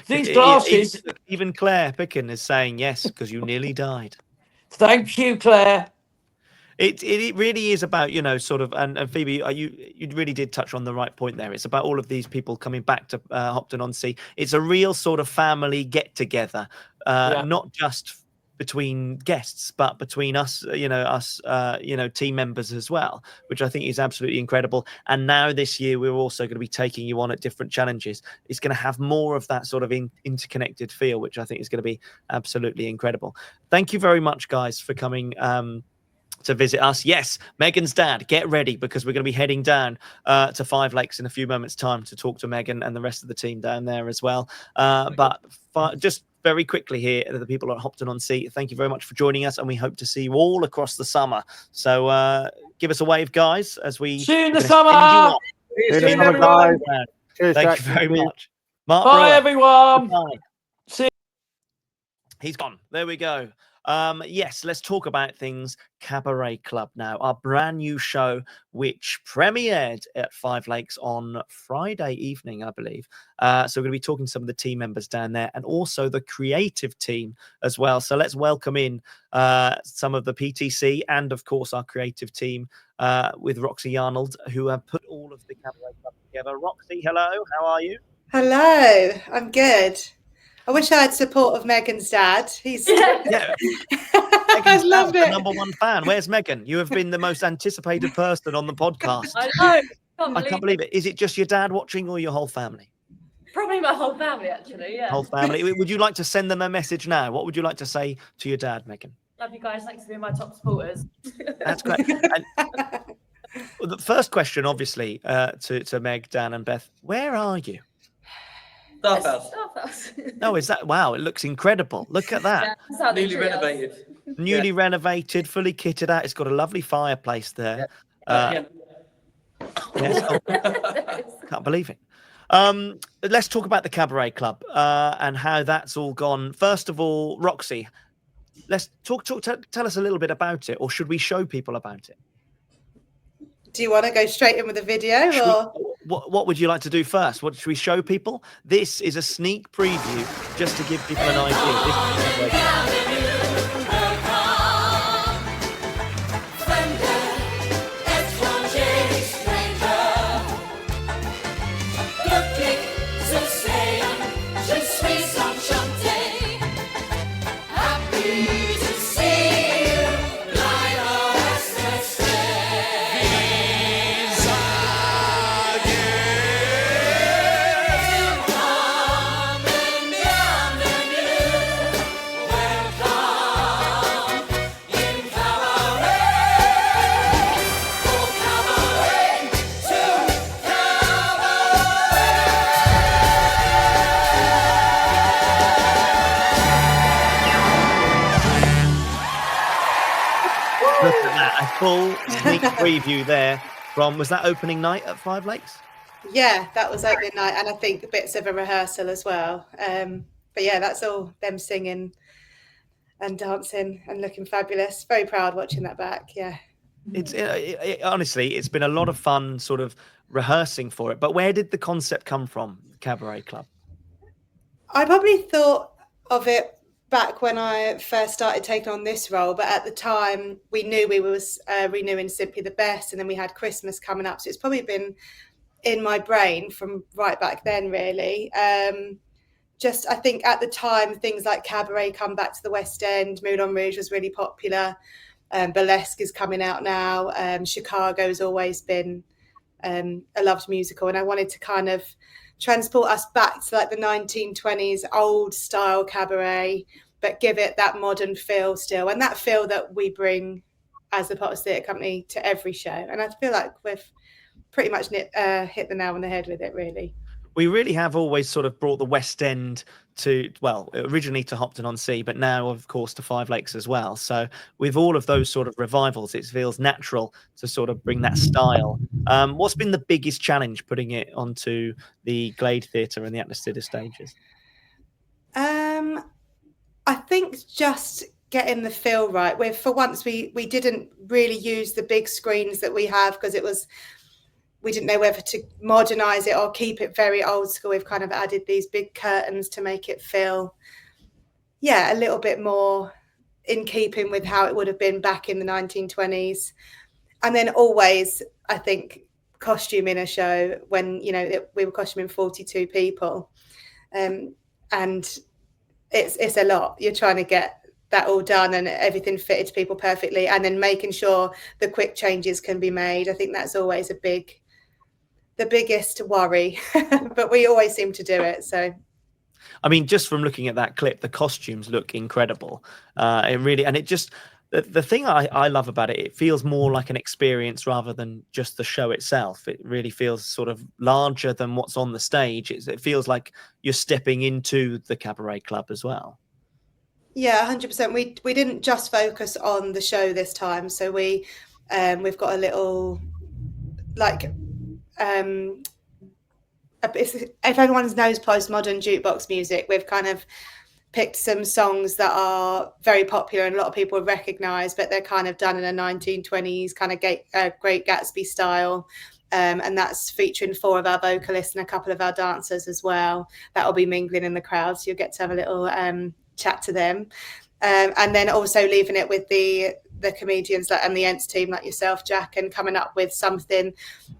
These glasses. Even Claire Picken is saying yes because you nearly died. Thank you, Claire. It really is about, sort of, and Phoebe, you really did touch on the right point there. It's about all of these people coming back to Hopton-on-Sea. It's a real sort of family get together, not just between guests, but between us, team members as well, which I think is absolutely incredible. And now this year, we're also going to be taking you on at different challenges. It's going to have more of that sort of interconnected feel, which I think is going to be absolutely incredible. Thank you very much, guys, for coming to visit us. Yes, Megan's dad, get ready because we're going to be heading down to Five Lakes in a few moments' time to talk to Megan and the rest of the team down there as well. But just very quickly here, the people at Hopton-on-Sea, thank you very much for joining us, and we hope to see you all across the summer. So give us a wave, guys, as we See you in the we're gonna send you summer. off. See you See in you, the summer, guys. everyone. Cheers, Thank Jack. you very Thank you. much. Mark Bye, Brewer. everyone. Goodbye. See He's gone. There we go. Yes, let's talk about things. Cabaret Club now, our brand new show, which premiered at Five Lakes on Friday evening, I believe. So we're going to be talking to some of the team members down there and also the creative team as well. So let's welcome in some of the PTC and, of course, our creative team with Roxy Arnold, who have put all of the Cabaret Club together. Roxy, hello. How are you? Hello, I'm good. I wish I had support of Megan's dad. He's Yeah. I Megan's loved the it. #1 fan. Where's Megan? You have been the most anticipated person on the podcast. I know. I can't believe it. Is it just your dad watching or your whole family? Probably my whole family, actually. Yeah. Whole family. Would you like to send them a message now? What would you like to say to your dad, Megan? Love you guys. Thanks for being my top supporters. That's great. And the first question, obviously, to Meg, Dan, and Beth, where are you? Staff house. No, is that wow? It looks incredible. Look at that. Yeah, newly renovated. Newly renovated, fully kitted out. It's got a lovely fireplace there. Yes. Oh, can't believe it. Let's talk about the Cabaret Club and how that's all gone. First of all, Roxy, let's tell us a little bit about it, or should we show people about it? Do you want to go straight in with the video, or what would you like to do first? What should we show people? This is a sneak preview just to give people an idea. Look at that, a full sneak preview there from, was that opening night at Five Lakes? yeah, that was opening night, and I think bits of a rehearsal as well. But yeah, that's all them singing and dancing and looking fabulous. Very proud watching that back. Yeah. It's honestly, it's been a lot of fun sort of rehearsing for it. But where did the concept come from, Cabaret Club? I probably thought of it back when I first started taking on this role, but at the time we knew we was renewing Simply the Best, and then we had Christmas coming up, so it's probably been in my brain from right back then, really. Just I think at the time things like Cabaret come back to the West End, Moulin Rouge was really popular, Burlesque is coming out now, Chicago's always been a loved musical, and I wanted to kind of transport us back to like the 1920s old style cabaret, but give it that modern feel still, and that feel that we bring as the Potters Theatre Company to every show. And I feel like we've pretty much hit the nail on the head with it, really. We really have always sort of brought the West End to, well, originally to Hopton-on-Sea, but now, of course, to Five Lakes as well. So with all of those sort of revivals, it feels natural to sort of bring that style. What's been the biggest challenge putting it onto the Glade Theatre and the Atlas Theatre stages? I think just getting the feel right. For once, we didn't really use the big screens that we have because we didn't know whether to modernise it or keep it very old school. We've kind of added these big curtains to make it feel, a little bit more in keeping with how it would have been back in the 1920s. And then always, I think, costuming a show when, we were costuming 42 people. And it's a lot. You're trying to get that all done and everything fitted to people perfectly, and then making sure the quick changes can be made. I think that's always the biggest worry, but we always seem to do it. So, I mean, just from looking at that clip, the costumes look incredible. It really, and it just, The thing I love about it feels more like an experience rather than just the show itself. It really feels sort of larger than what's on the stage. It feels like you're stepping into the Cabaret Club as well. Yeah, 100%. We didn't just focus on the show this time, so we've got a little if anyone knows postmodern jukebox music, we've kind of picked some songs that are very popular and a lot of people recognise, but they're kind of done in a 1920s kind of Great Gatsby style. And that's featuring 4 of our vocalists and a couple of our dancers as well. That'll be mingling in the crowd, so you'll get to have a little chat to them. And then also leaving it with the comedians and the Ents team like yourself, Jack, and coming up with something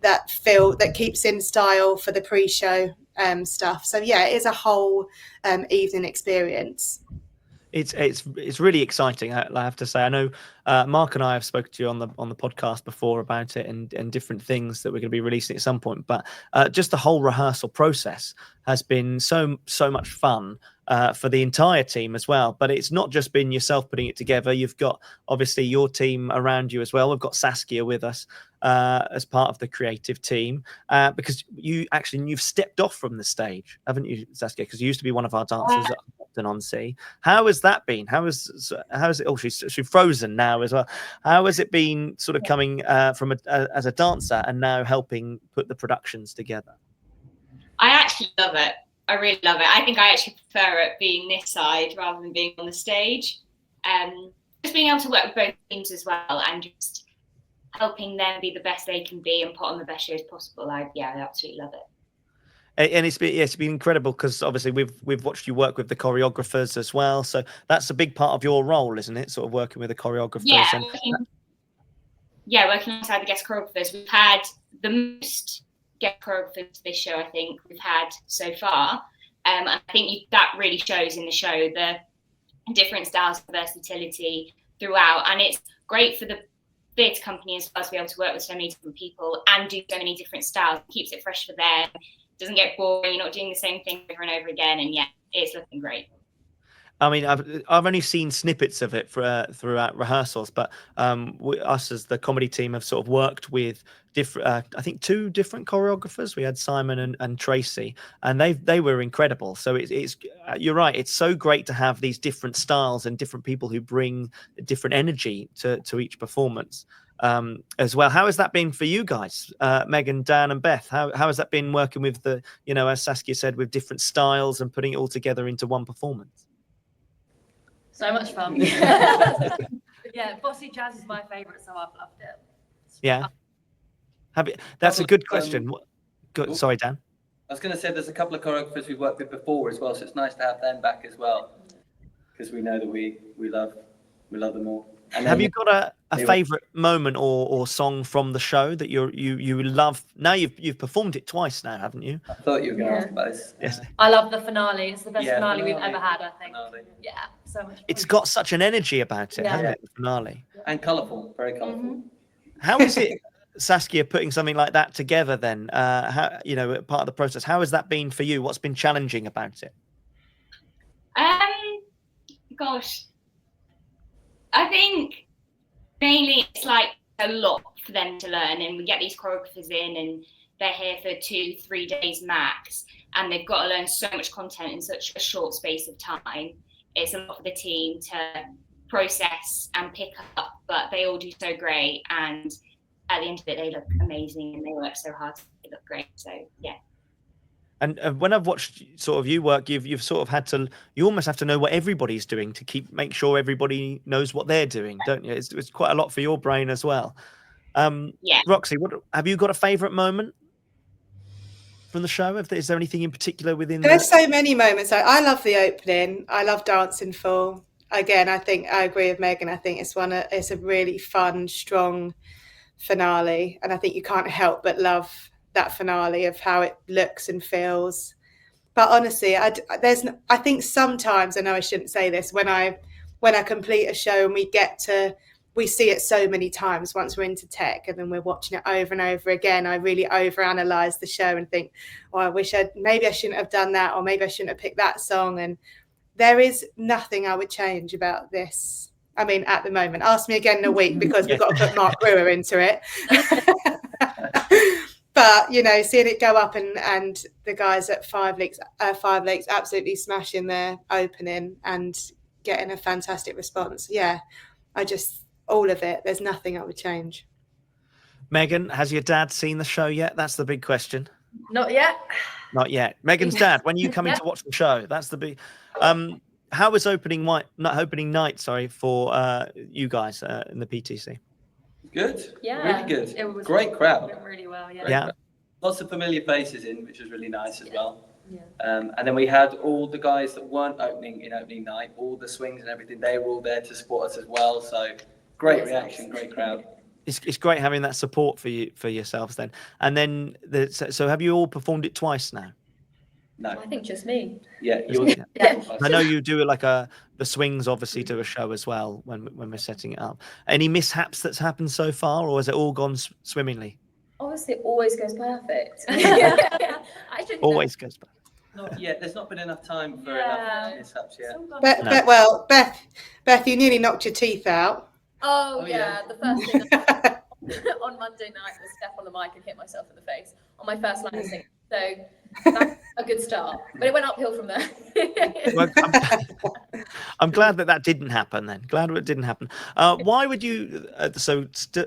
that keeps in style for the pre-show stuff. So yeah, it is a whole evening experience. It's really exciting, I have to say. I know Mark and I have spoken to you on the podcast before about it and different things that we're going to be releasing at some point. But just the whole rehearsal process has been so much fun for the entire team as well. But it's not just been yourself putting it together. You've got obviously your team around you as well. We've got Saskia with us as part of the creative team because you've stepped off from the stage, haven't you, Saskia? Because you used to be one of our dancers at Hopton-on-Sea. How has that been? How is it? Oh, she's frozen now as well. How has it been sort of coming from as a dancer and now helping put the productions together? I actually love it. I really love it. I think I actually prefer it being this side rather than being on the stage. Just being able to work with both teams as well and just helping them be the best they can be and put on the best shows possible. I absolutely love it. And it's been incredible because obviously we've watched you work with the choreographers as well. So that's a big part of your role, isn't it? Sort of working with the choreographers. Yeah, working alongside the guest choreographers. We've had the most guest choreographers to this show I think we've had so far. And I think that really shows in the show, the different styles of versatility throughout. And it's great for the theatre company as well to be able to work with so many different people and do so many different styles. It keeps it fresh for them. Doesn't get boring. You're not doing the same thing over and over again. And yeah, it's looking great. I mean, I've only seen snippets of it throughout rehearsals, but us as the comedy team have sort of worked with different, I think 2 different choreographers. We had Simon and Tracy, and they were incredible. So it's you're right. It's so great to have these different styles and different people who bring different energy to each performance. As well. How has that been for you guys, Megan, Dan, and Beth? How has that been working with as Saskia said, with different styles and putting it all together into one performance? So much fun. Yeah, Bossy Jazz is my favourite, so I've loved it. Yeah. That's a good question. Sorry, Dan. I was going to say there's a couple of choreographers we've worked with before as well, so it's nice to have them back as well because we know that we love them all. And have you got a favourite moment or song from the show that you love? Now you've performed it twice now, haven't you? I thought you were going to ask about this. Yes. I love the finale. It's the best finale we've ever had, I think. Finale. Yeah, so much fun. It's got such an energy about it, hasn't it? The finale. And colourful, very colourful. Mm-hmm. How is it, Saskia, putting something like that together then? How part of the process? How has that been for you? What's been challenging about it? Gosh. I think mainly it's like a lot for them to learn, and we get these choreographers in and they're here for 2-3 days max, and they've got to learn so much content in such a short space of time. It's a lot for the team to process and pick up, but they all do so great, and at the end of it they look amazing and they work so hard to look great. So yeah. And when I've watched sort of you work, you've sort of you almost have to know what everybody's doing to make sure everybody knows what they're doing, don't you? It's quite a lot for your brain as well. Yeah. Roxy, have you got a favourite moment from the show? Is there anything in particular within? There's so many moments. I love the opening. I love Dancing Full. Again, I think I agree with Megan. I think it's a really fun, strong finale, and I think you can't help but love that finale of how it looks and feels. But honestly, I think sometimes, I know I shouldn't say this, when I complete a show and we see it so many times once we're into tech, and then we're watching it over and over again, I really overanalyze the show and think, oh, maybe I shouldn't have done that, or maybe I shouldn't have picked that song. And there is nothing I would change about this I mean, at the moment, ask me again in a week because we've got to put Mark Brewer into it. But you know, seeing it go up and the guys at Five Lakes absolutely smashing their opening and getting a fantastic response. Yeah, all of it. There's nothing I would change. Megan, has your dad seen the show yet? That's the big question. Not yet. Not yet. Megan's dad, when are you coming to watch the show? That's the big. How was opening night? Sorry, for you guys in the PTC. Good. Yeah. Really good. It was Great crowd. Went really well. Yeah. Yeah. Lots of familiar faces in, which was really nice as well. Yeah. And then we had all the guys that weren't opening night, all the swings and everything. They were all there to support us as well. So great reaction, great crowd. It's great having that support for yourselves then. And then so have you all performed it twice now? No. I think just me. Yeah, Yeah. I know you do the swings obviously do a show as well when we're setting it up. Any mishaps that's happened so far, or has it all gone swimmingly? Obviously, it always goes perfect. Always goes perfect. Not yet. There's not been enough time for enough mishaps yet. Beth, you nearly knocked your teeth out. Oh yeah. The first thing on Monday night was step on the mic and hit myself in the face on my first line of singing. So that's a good start, but it went uphill from there. Well, I'm glad that didn't happen then. Glad it didn't happen. Why would you,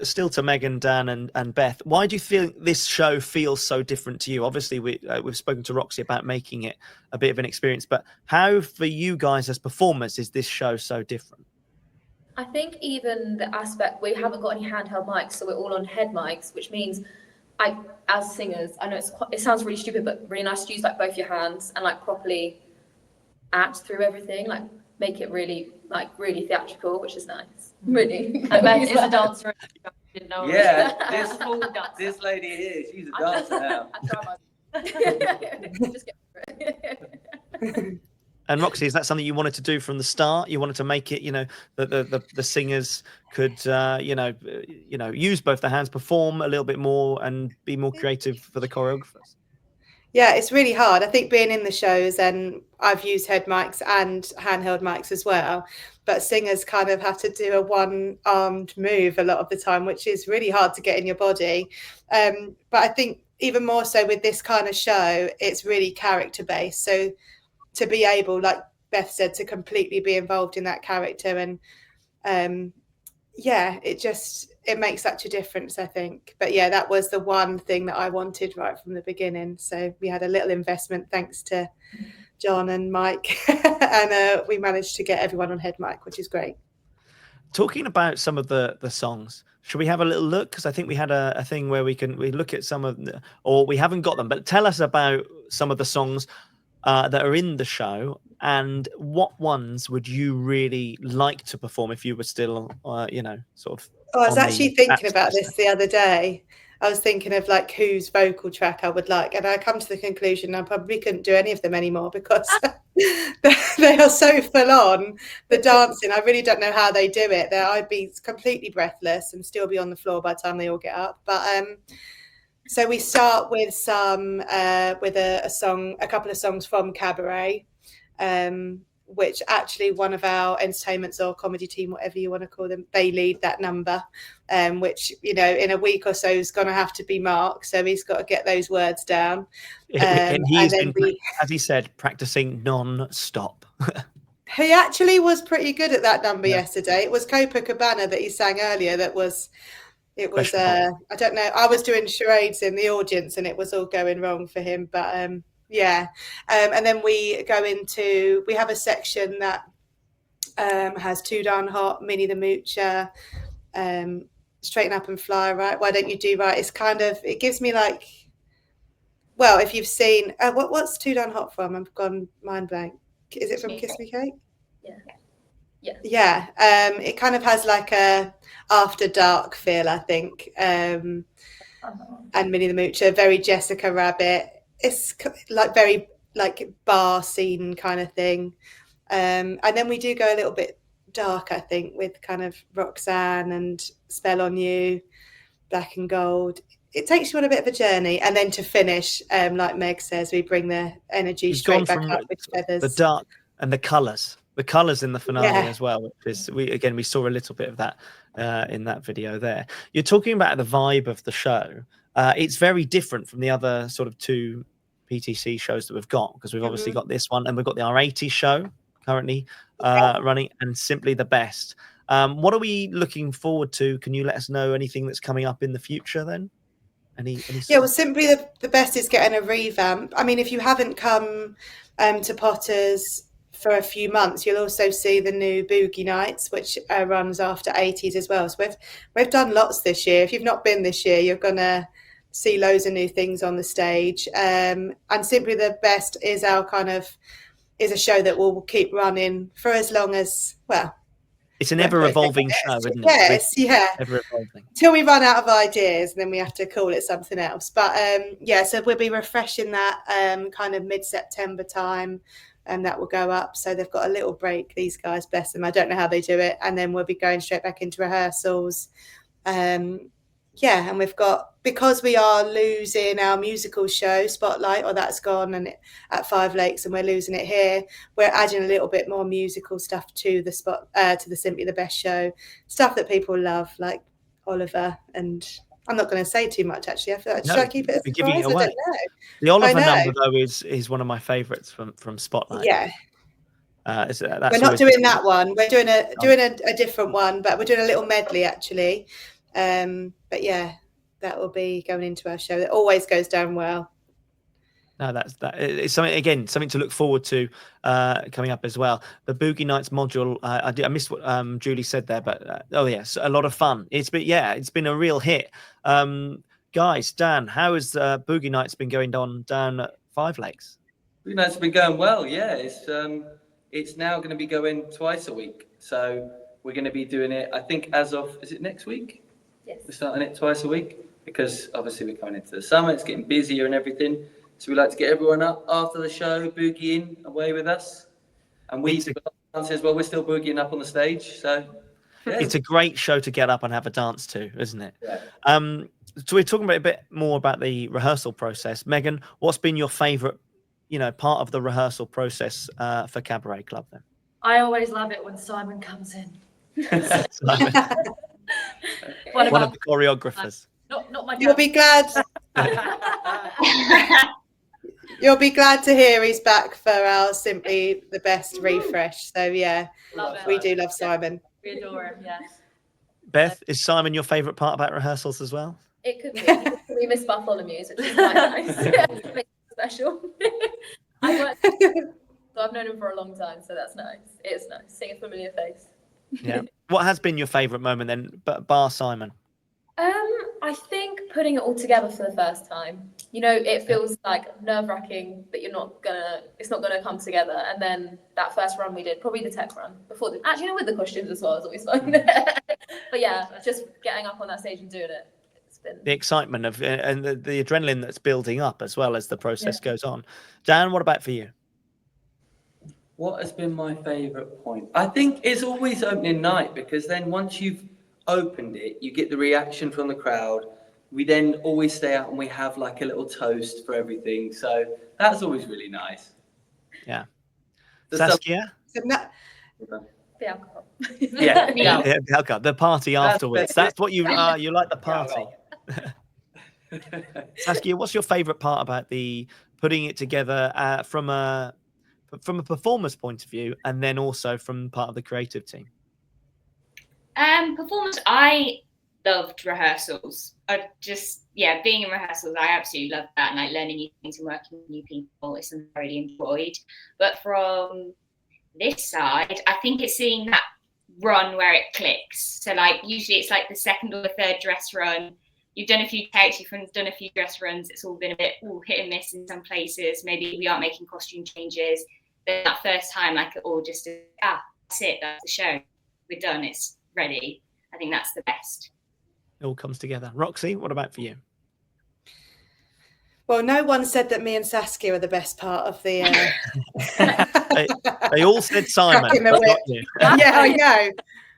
still to Megan, Dan and Beth, why do you feel this show feels so different to you? Obviously, we've spoken to Roxy about making it a bit of an experience, but how for you guys as performers is this show so different? I think even the aspect, we haven't got any handheld mics, so we're all on head mics, which means as singers, I know it sounds really stupid, but really nice to use like both your hands and like properly act through everything, like make it really theatrical, which is nice. Really. Beth is a dancer. Didn't know. Yeah, this lady here, she's a dancer now. I try my just get through it. And Roxy, is that something you wanted to do from the start? You wanted to make it, the singers could, use both their hands, perform a little bit more, and be more creative for the choreographers. Yeah, it's really hard. I think being in the shows, and I've used head mics and handheld mics as well, but singers kind of have to do a one-armed move a lot of the time, which is really hard to get in your body. But I think even more so with this kind of show, it's really character-based. So to be able, like Beth said, to completely be involved in that character, and it makes such a difference, I think. But yeah, that was the one thing that I wanted right from the beginning. So we had a little investment thanks to John and Mike, and we managed to get everyone on head mic, which is great. Talking about some of the songs, should we have a little look? Because I think we had a thing where we look at some of, or we haven't got them, but tell us about some of the songs that are in the show, and what ones would you really like to perform if you were still, sort of. Oh, I was actually thinking about this the other day. I was thinking of like whose vocal track I would like, and I come to the conclusion I probably couldn't do any of them anymore because they are so full on. The dancing, I really don't know how they do it. I'd be completely breathless and still be on the floor by the time they all get up. But so we start with a couple of songs from Cabaret, which actually one of our entertainments or comedy team, whatever you want to call them, they lead that number, which, in a week or so is going to have to be Mark. So he's got to get those words down. And he's been, as he said, practicing non-stop. He actually was pretty good at that number yesterday. It was Copacabana that he sang earlier that was... It was, I don't know, I was doing charades in the audience and it was all going wrong for him. But and then we have a section that has Too Darn Hot, Minnie the Moocher, Straighten Up and Fly, Right? Why Don't You Do Right? It's kind of, it gives me like, well, if you've seen, what's Too Darn Hot from? I've gone mind blank. Is it from Kiss Me Kate? Yeah. It kind of has like a After Dark feel, I think. And Minnie the Moocher, very Jessica Rabbit. It's like very like bar scene kind of thing. And then we do go a little bit dark, I think, with kind of Roxanne and Spell on You, Black and Gold. It takes you on a bit of a journey, and then to finish, like Meg says, we bring the energy straight back up with Feathers. The dark and the colours. The colours in the finale Yeah. as well, which is we saw a little bit of that in that video there. You're talking about the vibe of the show. It's very different from the other sort of 2 PTC shows that we've got, because we've obviously got this one and we've got the R80 show currently running, and Simply the Best. What are we looking forward to? Can you let us know anything that's coming up in the future then? Any Yeah, well, Simply the Best is getting a revamp. I mean, if you haven't come to Potters for a few months, you'll also see the new Boogie Nights, which runs after 80s as well. So we've done lots this year. If you've not been this year, you're gonna see loads of new things on the stage. And Simply the Best is a show that will keep running for as long as, well, it's an ever-evolving show, isn't it? Yes, yeah. Ever-evolving. Till we run out of ideas, and then we have to call it something else. But so we'll be refreshing that kind of mid-September time, and that will go up. So they've got a little break, these guys, bless them. I don't know how they do it. And then we'll be going straight back into rehearsals. And we've got, because we are losing our musical show Spotlight, or that's gone, and at Five Lakes, and we're losing it here, we're adding a little bit more musical stuff to the Simply the Best show, stuff that people love, like Oliver. And I'm not going to say too much, actually. I feel like, should I keep it a surprise? Giving it away. I don't know. The Oliver number, though, is one of my favourites from Spotlight. Yeah. That's we're not doing that one. We're doing a different one, but we're doing a little medley, actually. But yeah, that will be going into our show. It always goes down well. No, it's something to look forward to coming up as well. The Boogie Nights module. I missed what Julie said there, but yes, a lot of fun. It's been a real hit. Guys, Dan, how has Boogie Nights been going down at Five Lakes? Boogie Nights has been going well. Yeah, it's now going to be going twice a week. So we're going to be doing it, I think, as of, is it next week? Yes. We're starting it twice a week, because obviously we're coming into the summer, it's getting busier and everything. So we like to get everyone up after the show, boogie away with us. And we dance as well. We're still boogieing up on the stage. So yeah. It's a great show to get up and have a dance to, isn't it? Yeah. So we're talking about a bit more about the rehearsal process. Megan, what's been your favourite, part of the rehearsal process for Cabaret Club then? I always love it when Simon comes in. One of the choreographers. Not my. You'll be glad. You'll be glad to hear he's back for our Simply the Best refresh. So yeah, we do love Simon. We adore him. Yeah. Beth, is Simon your favourite part about rehearsals as well? It could be. We miss Bartholomew's, which is quite nice. Makes it special. So I've known him for a long time, so that's nice. It's nice seeing a familiar face. Yeah. What has been your favourite moment then, bar Simon? I think putting it all together for the first time. It feels like nerve-wracking that it's not gonna come together. And then that first run we did, probably the tech run before with the costumes as well, is always fun. But yeah, just getting up on that stage and doing it. It's been the excitement of and the adrenaline that's building up as well as the process goes on. Dan, what about for you? What has been my favourite point? I think it's always opening night, because then once you've opened it, you get the reaction from the crowd. We then always stay out and we have like a little toast for everything. So that's always really nice. Yeah. Saskia? the alcohol. Yeah. The alcohol. The party afterwards. That's what you are. You like the party. Saskia, what's your favourite part about the putting it together from a performer's point of view, and then also from part of the creative team? Performance, I loved rehearsals. Being in rehearsals, I absolutely love that, and like learning new things and working with new people is something I really enjoyed. But from this side, I think it's seeing that run where it clicks. So like usually it's like the second or the third dress run. You've done a few takes, you've done a few dress runs. It's all been a bit hit and miss in some places. Maybe we aren't making costume changes. Then that first time, like it all just that's it, that's the show. We're done. It's ready. I think that's the best. It all comes together. Roxy, what about for you? Well, no one said that me and Saskia are the best part of the. They all said Simon, but not you. Yeah, I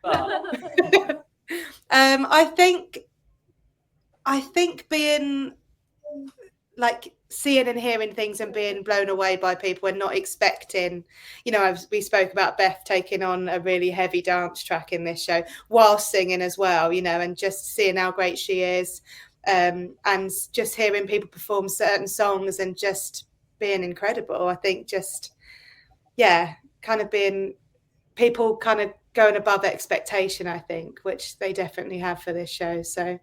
know. I think being like seeing and hearing things and being blown away by people and not expecting, we spoke about Beth taking on a really heavy dance track in this show while singing as well, and just seeing how great she is, and just hearing people perform certain songs and just being incredible. I think kind of being people kind of going above expectation, I think, which they definitely have for this show. So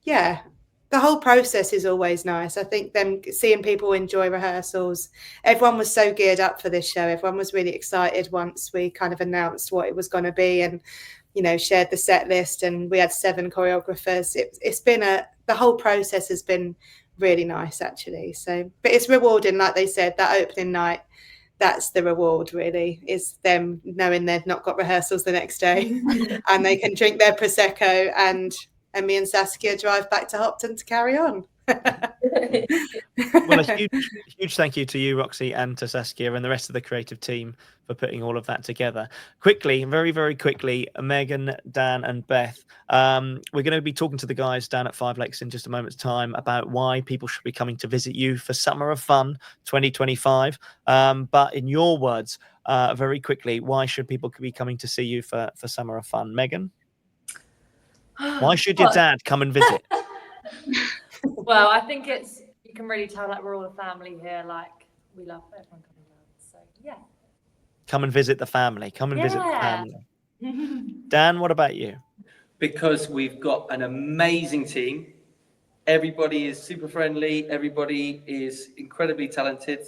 yeah, the whole process is always nice. I think seeing people enjoy rehearsals, everyone was so geared up for this show. Everyone was really excited once we kind of announced what it was going to be and, shared the set list, and we had 7 choreographers. It's been the whole process has been really nice, actually. So, but it's rewarding, like they said, that opening night, that's the reward, really, is them knowing they've not got rehearsals the next day and they can drink their Prosecco and me and Saskia drive back to Hopton to carry on. Well, a huge thank you to you, Roxy, and to Saskia and the rest of the creative team for putting all of that together. Quickly, very, very quickly, Megan, Dan, and Beth, we're going to be talking to the guys down at Five Lakes in just a moment's time about why people should be coming to visit you for Summer of Fun 2025. But in your words, very quickly, why should people be coming to see you for Summer of Fun? Megan? Why should your dad come and visit? Well, I think you can really tell like we're all a family here. Like we love everyone coming down. So yeah. Come and visit the family. Come and visit the family. Dan, what about you? Because we've got an amazing team. Everybody is super friendly. Everybody is incredibly talented.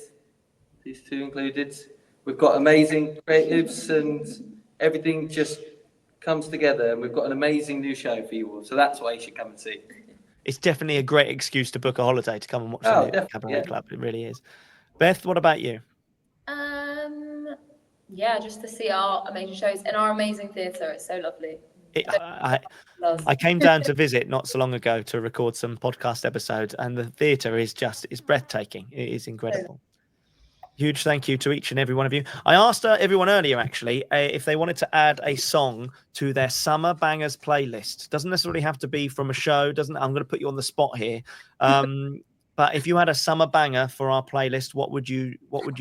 These 2 included. We've got amazing creatives and everything just comes together, and we've got an amazing new show for you all. So that's why you should come and see. It's definitely a great excuse to book a holiday to come and watch the new Cabaret Club. It really is. Beth, what about you? Yeah, just to see our amazing shows in our amazing theatre. It's so lovely. I came down to visit not so long ago to record some podcast episodes, and the theatre is breathtaking. It is incredible. Huge thank you to each and every one of you. I asked everyone earlier, actually, if they wanted to add a song to their Summer Bangers playlist. Doesn't necessarily have to be from a show. I'm going to put you on the spot here. But if you had a summer banger for our playlist, what would you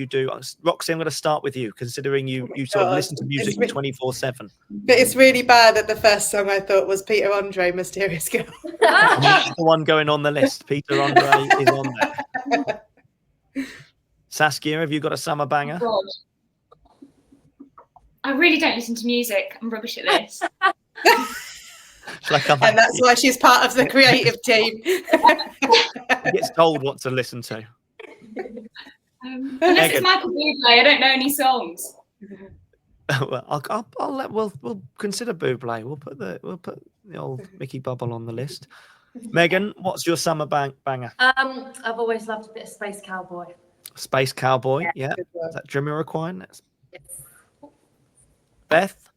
do? Roxy, I'm going to start with you, considering you sort of listen to music 24/7. But it's really bad that the first song I thought was Peter Andre, Mysterious Girl. That's the one going on the list. Peter Andre is on there. Saskia, have you got a summer banger? Oh, God. I really don't listen to music. I'm rubbish at this. Shall I come back? And that's why she's part of the creative team. He gets told what to listen to. Unless it's Michael Bublé, I don't know any songs. Well, we'll consider Bublé. We'll put the old Mickey Bubble on the list. Megan, what's your summer banger? I've always loved a bit of Space Cowboy. Space Cowboy, yeah. Is that Jamiroquai? Yes. Beth?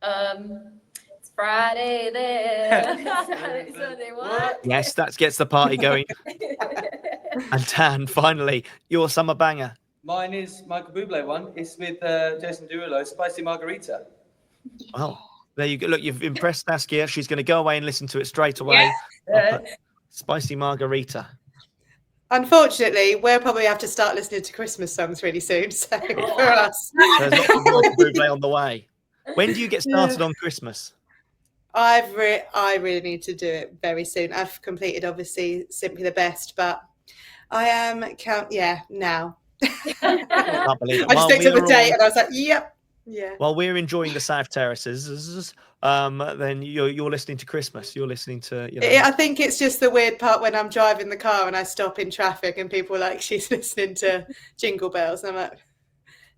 It's Friday there. Sunday, what? Yes, that gets the party going. And Dan, finally, your summer banger. Mine is Michael Bublé one. It's with Jason Derulo, Spicy Margarita. Well, there you go. Look, you've impressed Saskia. She's going to go away and listen to it straight away. Yeah. Spicy Margarita. Unfortunately, we'll probably have to start listening to Christmas songs really soon. So for us, there's lots of Michael Bublé on the way. When do you get started on Christmas? I really need to do it very soon. I've completed, obviously, Simply the Best, but I am now. I can't believe it. I just looked at the date and I was like, yep. Yeah. While we're enjoying the South Terraces, then you're listening to Christmas. You're listening to. I think it's just the weird part when I'm driving the car and I stop in traffic and people are like, she's listening to Jingle Bells. And I'm like,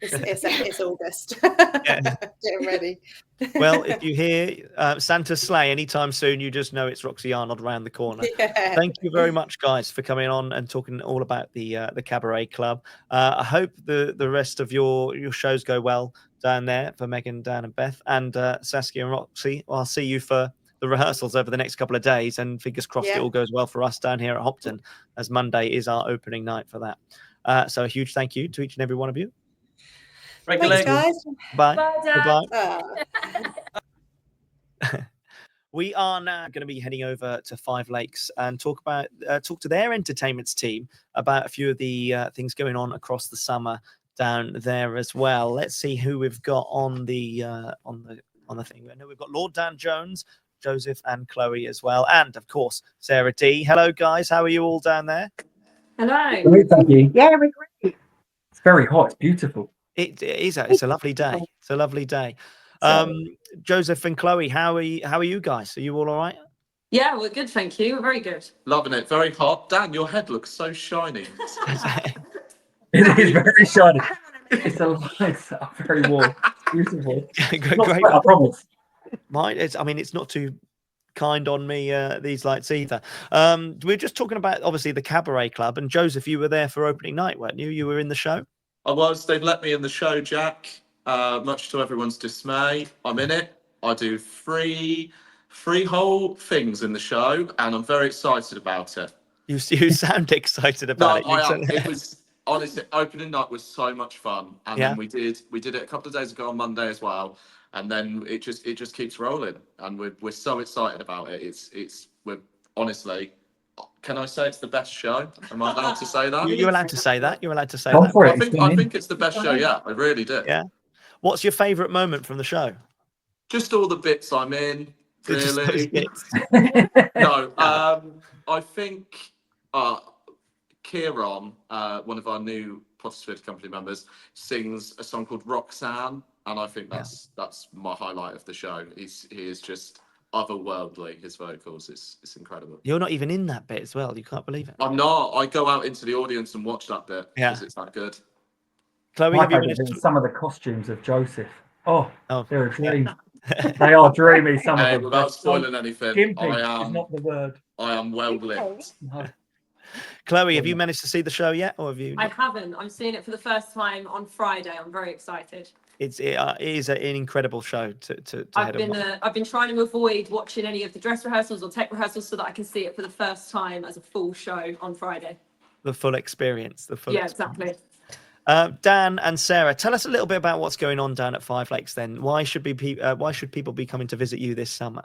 it's August. Getting ready. Well, if you hear Santa's sleigh anytime soon, you just know it's Roxy Arnold around the corner. Yeah. Thank you very much, guys, for coming on and talking all about the Cabaret Club. I hope the rest of your shows go well down there for Megan, Dan, and Beth, and Saskia and Roxy. I'll see you for the rehearsals over the next couple of days, and fingers crossed it all goes well for us down here at Hopton, as Monday is our opening night for that. So a huge thank you to each and every one of you. Thanks, guys. Bye. Bye, Dad. Goodbye. We are now going to be heading over to Five Lakes and talk to their entertainments team about a few of the things going on across the summer down there as well. Let's see who we've got on the thing. I know we've got Lord Dan Jones, Joseph, and Chloe as well, and of course Sarah D. Hello, guys. How are you all down there? Hello. Great, thank you. Yeah, we're great. It's very hot. It's beautiful. It is. It's a lovely day. It's a lovely day. Joseph and Chloe, how are you guys? Are you all right? Yeah, we're good, thank you. We're very good. Loving it. Very hot. Dan, your head looks so shiny. It is very shiny. It's a lights are very warm. Beautiful. Great. I promise. It's not too kind on me, these lights either. We're just talking about obviously the Cabaret Club, and Joseph, you were there for opening night, weren't you? You were in the show. I was. They've let me in the show, Jack. Much to everyone's dismay, I'm in it. I do three whole things in the show, and I'm very excited about it. You sound excited about it. I am. It was honestly, opening night was so much fun, and Yeah. then we did it a couple of days ago on Monday as well, and then it just keeps rolling, and we're so excited about it. We're honestly. Can I say it's the best show? Am I allowed to say that? You're allowed to say that. You're allowed to say Go that. for it. I think it's the best show yet. I really do. Yeah. What's your favourite moment from the show? Just all the bits I'm in. Just those Really. bits. No. I think Kieran, one of our new Pottersford company members, sings a song called Roxanne, and I think that's my highlight of the show. He is just otherworldly. His vocals, it's incredible. You're not even in that bit as well. You can't believe it. I'm not. I go out into the audience and watch that bit because it's that good. Chloe, My have you favourite managed thing to... is some of the costumes of Joseph. Oh, they're a yeah. dream. They are dreamy. Some of them. Without spoiling anything, Gimpy I is am. not the word. I am well lit. No. Chloe, have you managed to see the show yet, or have you? I haven't. I'm seeing it for the first time on Friday. I'm very excited. It is an incredible show to I've head on. I've been trying to avoid watching any of the dress rehearsals or tech rehearsals so that I can see it for the first time as a full show on Friday. The full experience. Exactly. Dan and Sarah, tell us a little bit about what's going on down at Five Lakes. Then, why should people be coming to visit you this summer?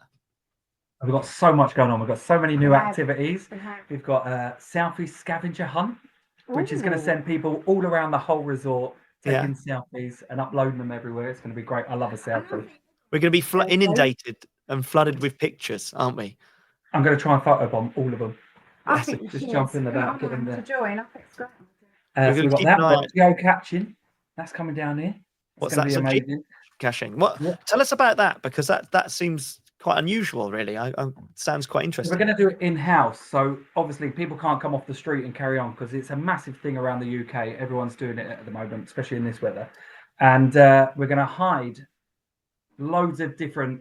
We've got so much going on. We've got so many new activities. We've got a selfie scavenger hunt, which is going to send people all around the whole resort taking selfies and uploading them everywhere. It's going to be great. I love a selfie. We're going to be inundated and flooded with pictures, aren't we? I'm going to try and photobomb all of them. I think Just jump in the back, get in there. to join. I think it's great. So we've got that. We've got geo-catching. That's coming down here. What's that? Amazing. Caching. What? Yeah. Tell us about that, because that seems quite unusual, really. Sounds quite interesting. We're going to do it in-house, so obviously people can't come off the street and carry on because it's a massive thing around the UK. Everyone's doing it at the moment, especially in this weather. And we're going to hide loads of different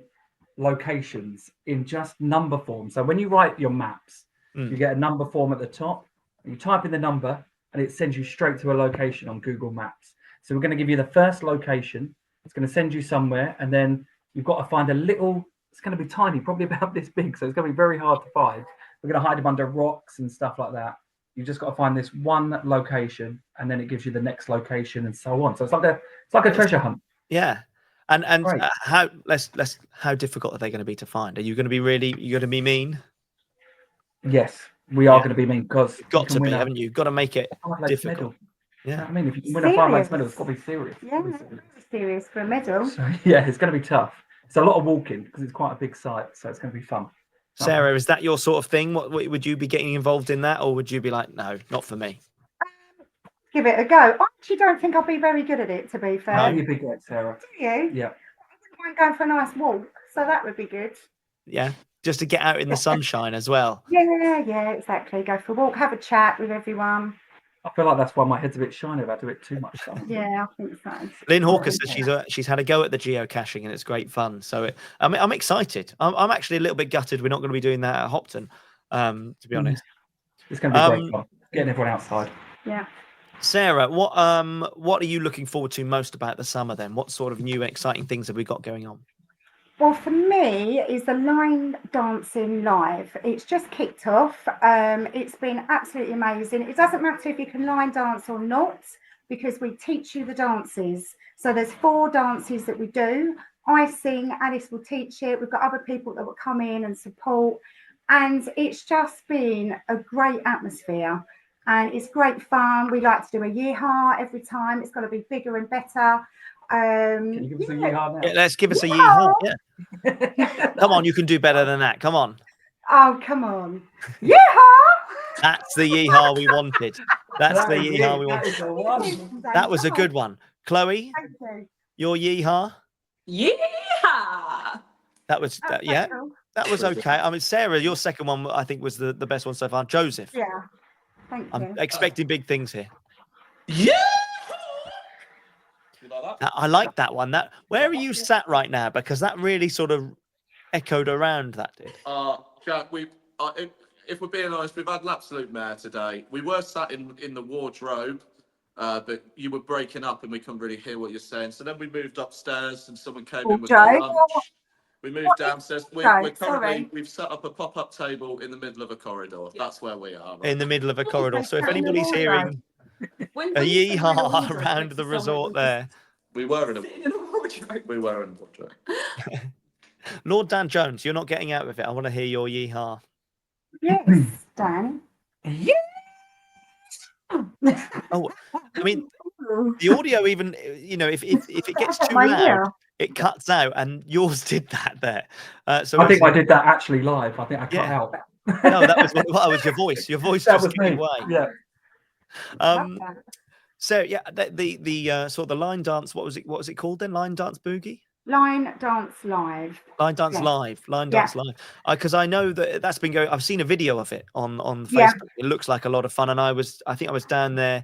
locations in just number form. So when you write your maps, you get a number form at the top. You type in the number, and it sends you straight to a location on Google Maps. So we're going to give you the first location. It's going to send you somewhere, and then you've got to find a little. It's going to be tiny, probably about this big, so it's going to be very hard to find. We're going to hide them under rocks and stuff like that. You've just got to find this one location, and then it gives you the next location, and so on. So it's like a treasure hunt. Yeah, and how difficult are they going to be to find? Are you going to be mean? Yes, we are going to be mean because you've got to be, haven't you? You've got to make it difficult. Medal. Yeah, you know I mean, if you win a 5 Lakes medal, it's got to be serious. Yeah, serious for a medal. So, yeah, it's going to be tough. It's a lot of walking because it's quite a big site, so it's going to be fun. Sarah, is that your sort of thing? What would you be getting involved in that, or would you be like, no, not for me? Give it a go. I actually don't think I'll be very good at it, to be fair. No, you'd be good, Sarah. Do you? Yeah. I wouldn't mind going for a nice walk, so that would be good. Yeah, just to get out in the sunshine as well. Yeah, exactly. Go for a walk, have a chat with everyone. I feel like that's why my head's a bit shiny if I do it too much. Yeah, I think so. Lynn Hawker says she's had a go at the geocaching and it's great fun. So I'm excited. I'm actually a little bit gutted we're not going to be doing that at Hopton, to be honest. It's going to be great fun. Getting everyone outside. Yeah. Sarah, what are you looking forward to most about the summer then? What sort of new exciting things have we got going on? Well, for me, is the line dancing live. It's just kicked off. It's been absolutely amazing. It doesn't matter if you can line dance or not, because we teach you the dances. So there's 4 dances that we do. I sing, Alice will teach it. We've got other people that will come in and support. And it's just been a great atmosphere. And it's great fun. We like to do a yeehaw every time. It's got to be bigger and better. Can you give us a yeehaw now? Yeah, let's give us a yeehaw. Yeah. Come on, you can do better than that. Come on. Oh, come on. Yeehaw! That's the yeehaw we wanted. That's That the is yeehaw it. we That wanted. is the one. That was a good one. Chloe, Thank you. your yeehaw? Yeah. That was, That's yeah, cool. that was okay. I mean, Sarah, your second one, I think, was the best one so far. Joseph, Yeah. Thank I'm you. expecting big things here. Yeah. You like that? I like that one. Where are you sat right now? Because that really sort of echoed around that did. Jack, if we're being honest, we've had an absolute mare today. We were sat in the wardrobe, but you were breaking up and we couldn't really hear what you're saying. So then we moved upstairs and someone came in with their lunch. We moved downstairs. We've set up a pop-up table in the middle of a corridor. That's where we are. Right? In the middle of a corridor. So if anybody's hearing a yeehaw around the resort there. We were in a wardrobe. Lord Dan Jones, you're not getting out with it. I want to hear your yeehaw. Yes, Dan. Yeah. Oh, I mean, the audio even, if it gets too loud, it cuts out, and yours did that there. So I think I did that actually live. I think I cut out. No, that was your voice. Your voice That just was gave me. away. Yeah. So yeah, the sort of the line dance. What was it called then? Line dance boogie. Line dance live. Line dance Yes. live. Line dance live. Because I know that's been going. I've seen a video of it on Facebook. Yeah. It looks like a lot of fun, and I think I was down there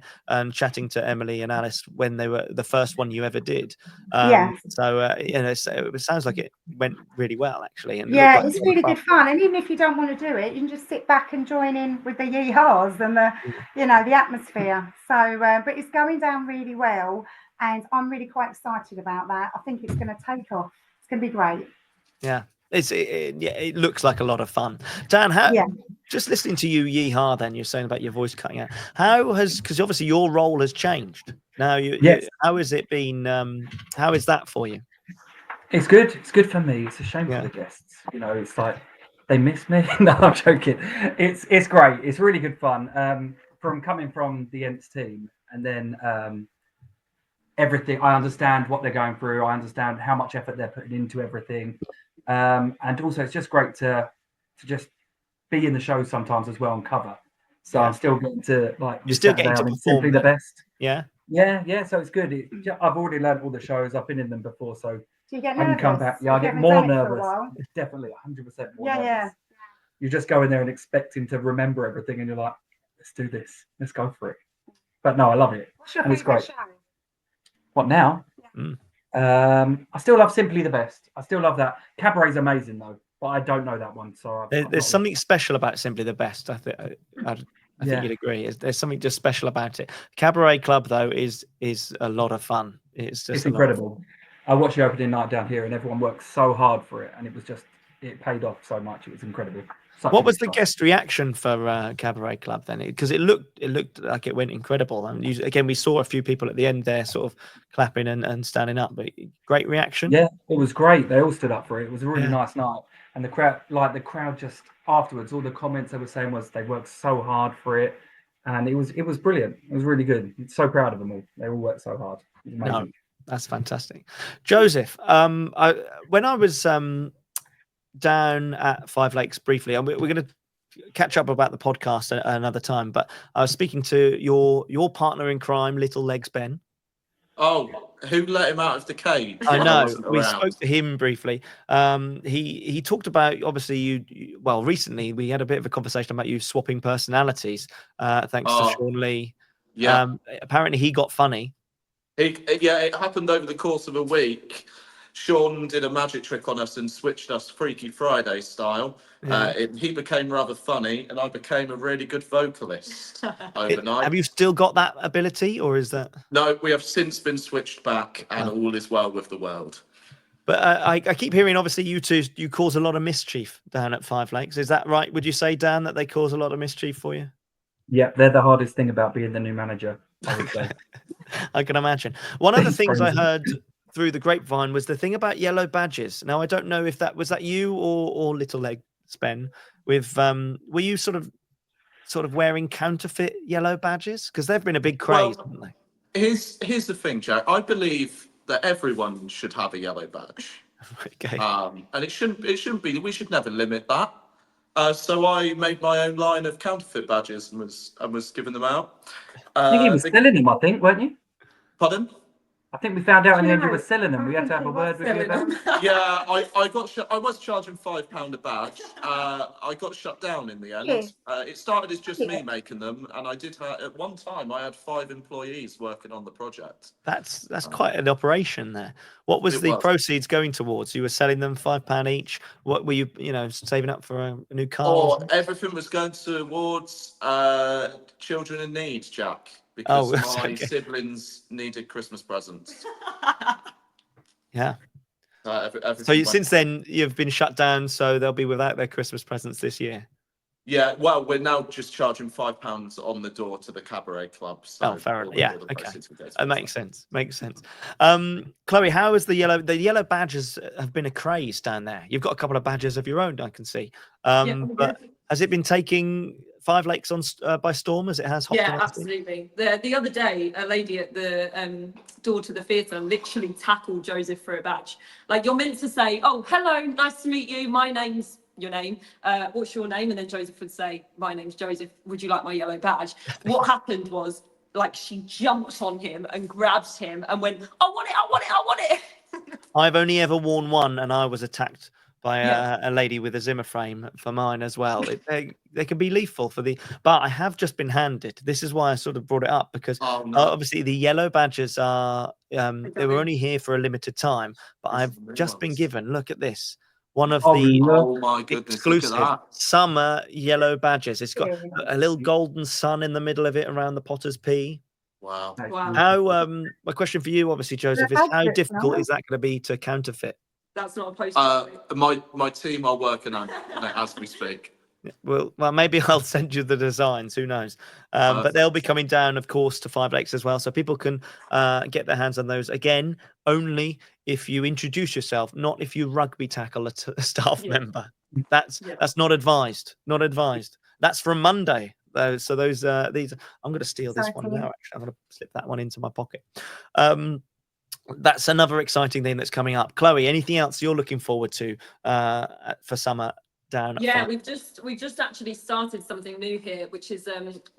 chatting to Emily and Alice when they were the first one you ever did. Yes. So it sounds like it went really well actually. And Yeah, it looked like it's really good fun. And even if you don't want to do it, you can just sit back and join in with the yeehaws and the atmosphere. So, but it's going down really well, and I'm really quite excited about that. I think it's going to take off. It's going to be great. Yeah, it looks like a lot of fun. Dan, just listening to you yeehaw, then you're saying about your voice cutting out. Because obviously your role has changed now. How has it been? How is that for you? It's good. It's good for me. It's a shame for the guests. It's like they miss me. No, I'm joking. It's great. It's really good fun. From coming from the Ents team, and then everything. I understand what they're going through. I understand how much effort they're putting into everything. And also, it's just great to just be in the show sometimes as well and cover. So I'm still getting to You're still getting to perform. Simply the best. Yeah. Yeah. So it's good. I've already learned all the shows. I've been in them before, so do you get I nervous? can come back. Yeah, I get more nervous. Definitely, 100% more nervous. Yeah. You just go in there and expecting to remember everything, and you're like, let's do this. Let's go for it. But no, I love it. What's your and it's great. show? What now? I still love Simply the Best. I still love that. Cabaret's amazing though, but I don't know that one. So there's something special about Simply the Best. I think you'd agree. There's something just special about it. Cabaret Club though is a lot of fun. It's incredible. I watched the opening night down here, and everyone worked so hard for it, and it paid off so much. It was incredible. What was the guest reaction for Cabaret Club then? Because it looked like it went incredible. And again, we saw a few people at the end there, sort of clapping and standing up. But great reaction. Yeah, it was great. They all stood up for it. It was a really nice night. And the crowd just afterwards, all the comments they were saying was they worked so hard for it, and it was brilliant. It was really good. I'm so proud of them all. They all worked so hard. It was amazing. No, that's fantastic, Joseph. When I was down at Five Lakes briefly, and we're going to catch up about the podcast another time, but I was speaking to your partner in crime, Little Legs Ben. Oh, who let him out of the cage? I know. We spoke to him briefly. He talked about, obviously, recently we had a bit of a conversation about you swapping personalities, thanks to Sean Lee. Yeah. Apparently he got funny. It happened over the course of a week. Sean did a magic trick on us and switched us Freaky Friday style. He became rather funny, and I became a really good vocalist overnight. Have you still got that ability, or is that? No, we have since been switched back, and all is well with the world. But I keep hearing, obviously, you cause a lot of mischief down at Five Lakes. Is that right? Would you say, Dan, that they cause a lot of mischief for you? Yeah, they're the hardest thing about being the new manager, I would say. I can imagine. One of the things I heard through the grapevine was the thing about yellow badges. Now I don't know if that was you or Little Leg Spen. With were you sort of wearing counterfeit yellow badges? Because they've been a big craze, haven't they? Here's the thing, Jack. I believe that everyone should have a yellow badge. Okay. And it shouldn't be. We should never limit that. So I made my own line of counterfeit badges and was giving them out. I think he was selling them, I think, weren't you? Pardon? I think we found out in the end you were selling them. We had to have a word with you about it. Yeah, I was charging £5 a badge. I got shut down in the end. It started as just me making them, and I did at one time I had 5 employees working on the project. That's quite an operation there. What was the proceeds going towards? You were selling them £5 each. What were you saving up for a new car? Oh, everything was going towards children in need, Jack. Because my siblings needed Christmas presents. Yeah. So since then, you've been shut down, so they'll be without their Christmas presents this year. Yeah, well, we're now just charging £5 on the door to the Cabaret Club. So fair enough. Yeah, okay. That makes sense. Chloe, how is the yellow badges have been a craze down there? You've got a couple of badges of your own, I can see. But has it been taking Five Lakes by storm as it has Hopton-on-Sea? Yeah, absolutely. The other day, a lady at the door to the theatre literally tackled Joseph for a badge. Like, you're meant to say, "Oh, hello, nice to meet you. My name's your name. What's your name?" And then Joseph would say, "My name's Joseph. Would you like my yellow badge?" What happened was, like, she jumped on him and grabbed him and went, "I want it! I want it! I want it!" I've only ever worn one, and I was attacked by a lady with a Zimmer frame for mine as well. They can be lethal but I have just been handed. This is why I sort of brought it up, because obviously the yellow badges are they were only here for a limited time, but I've just been given, look at this, one of the exclusive summer yellow badges. It's got a little golden sun in the middle of it around the Potter's P. Wow. How my question for you, obviously, Joseph, is how difficult is that going to be to counterfeit? That's not a post. My team are working on it as we speak. Well, maybe I'll send you the designs. Who knows? But they'll be coming down, of course, to Five Lakes as well, so people can get their hands on those. Again, only if you introduce yourself, not if you rugby tackle a staff member. That's not advised. Not advised. That's from Monday. So those these. I'm going to steal this one now. Actually, I'm going to slip that one into my pocket. That's another exciting thing that's coming up. Chloe, anything else you're looking forward to for summer down at Yeah, we've just actually started something new here, which is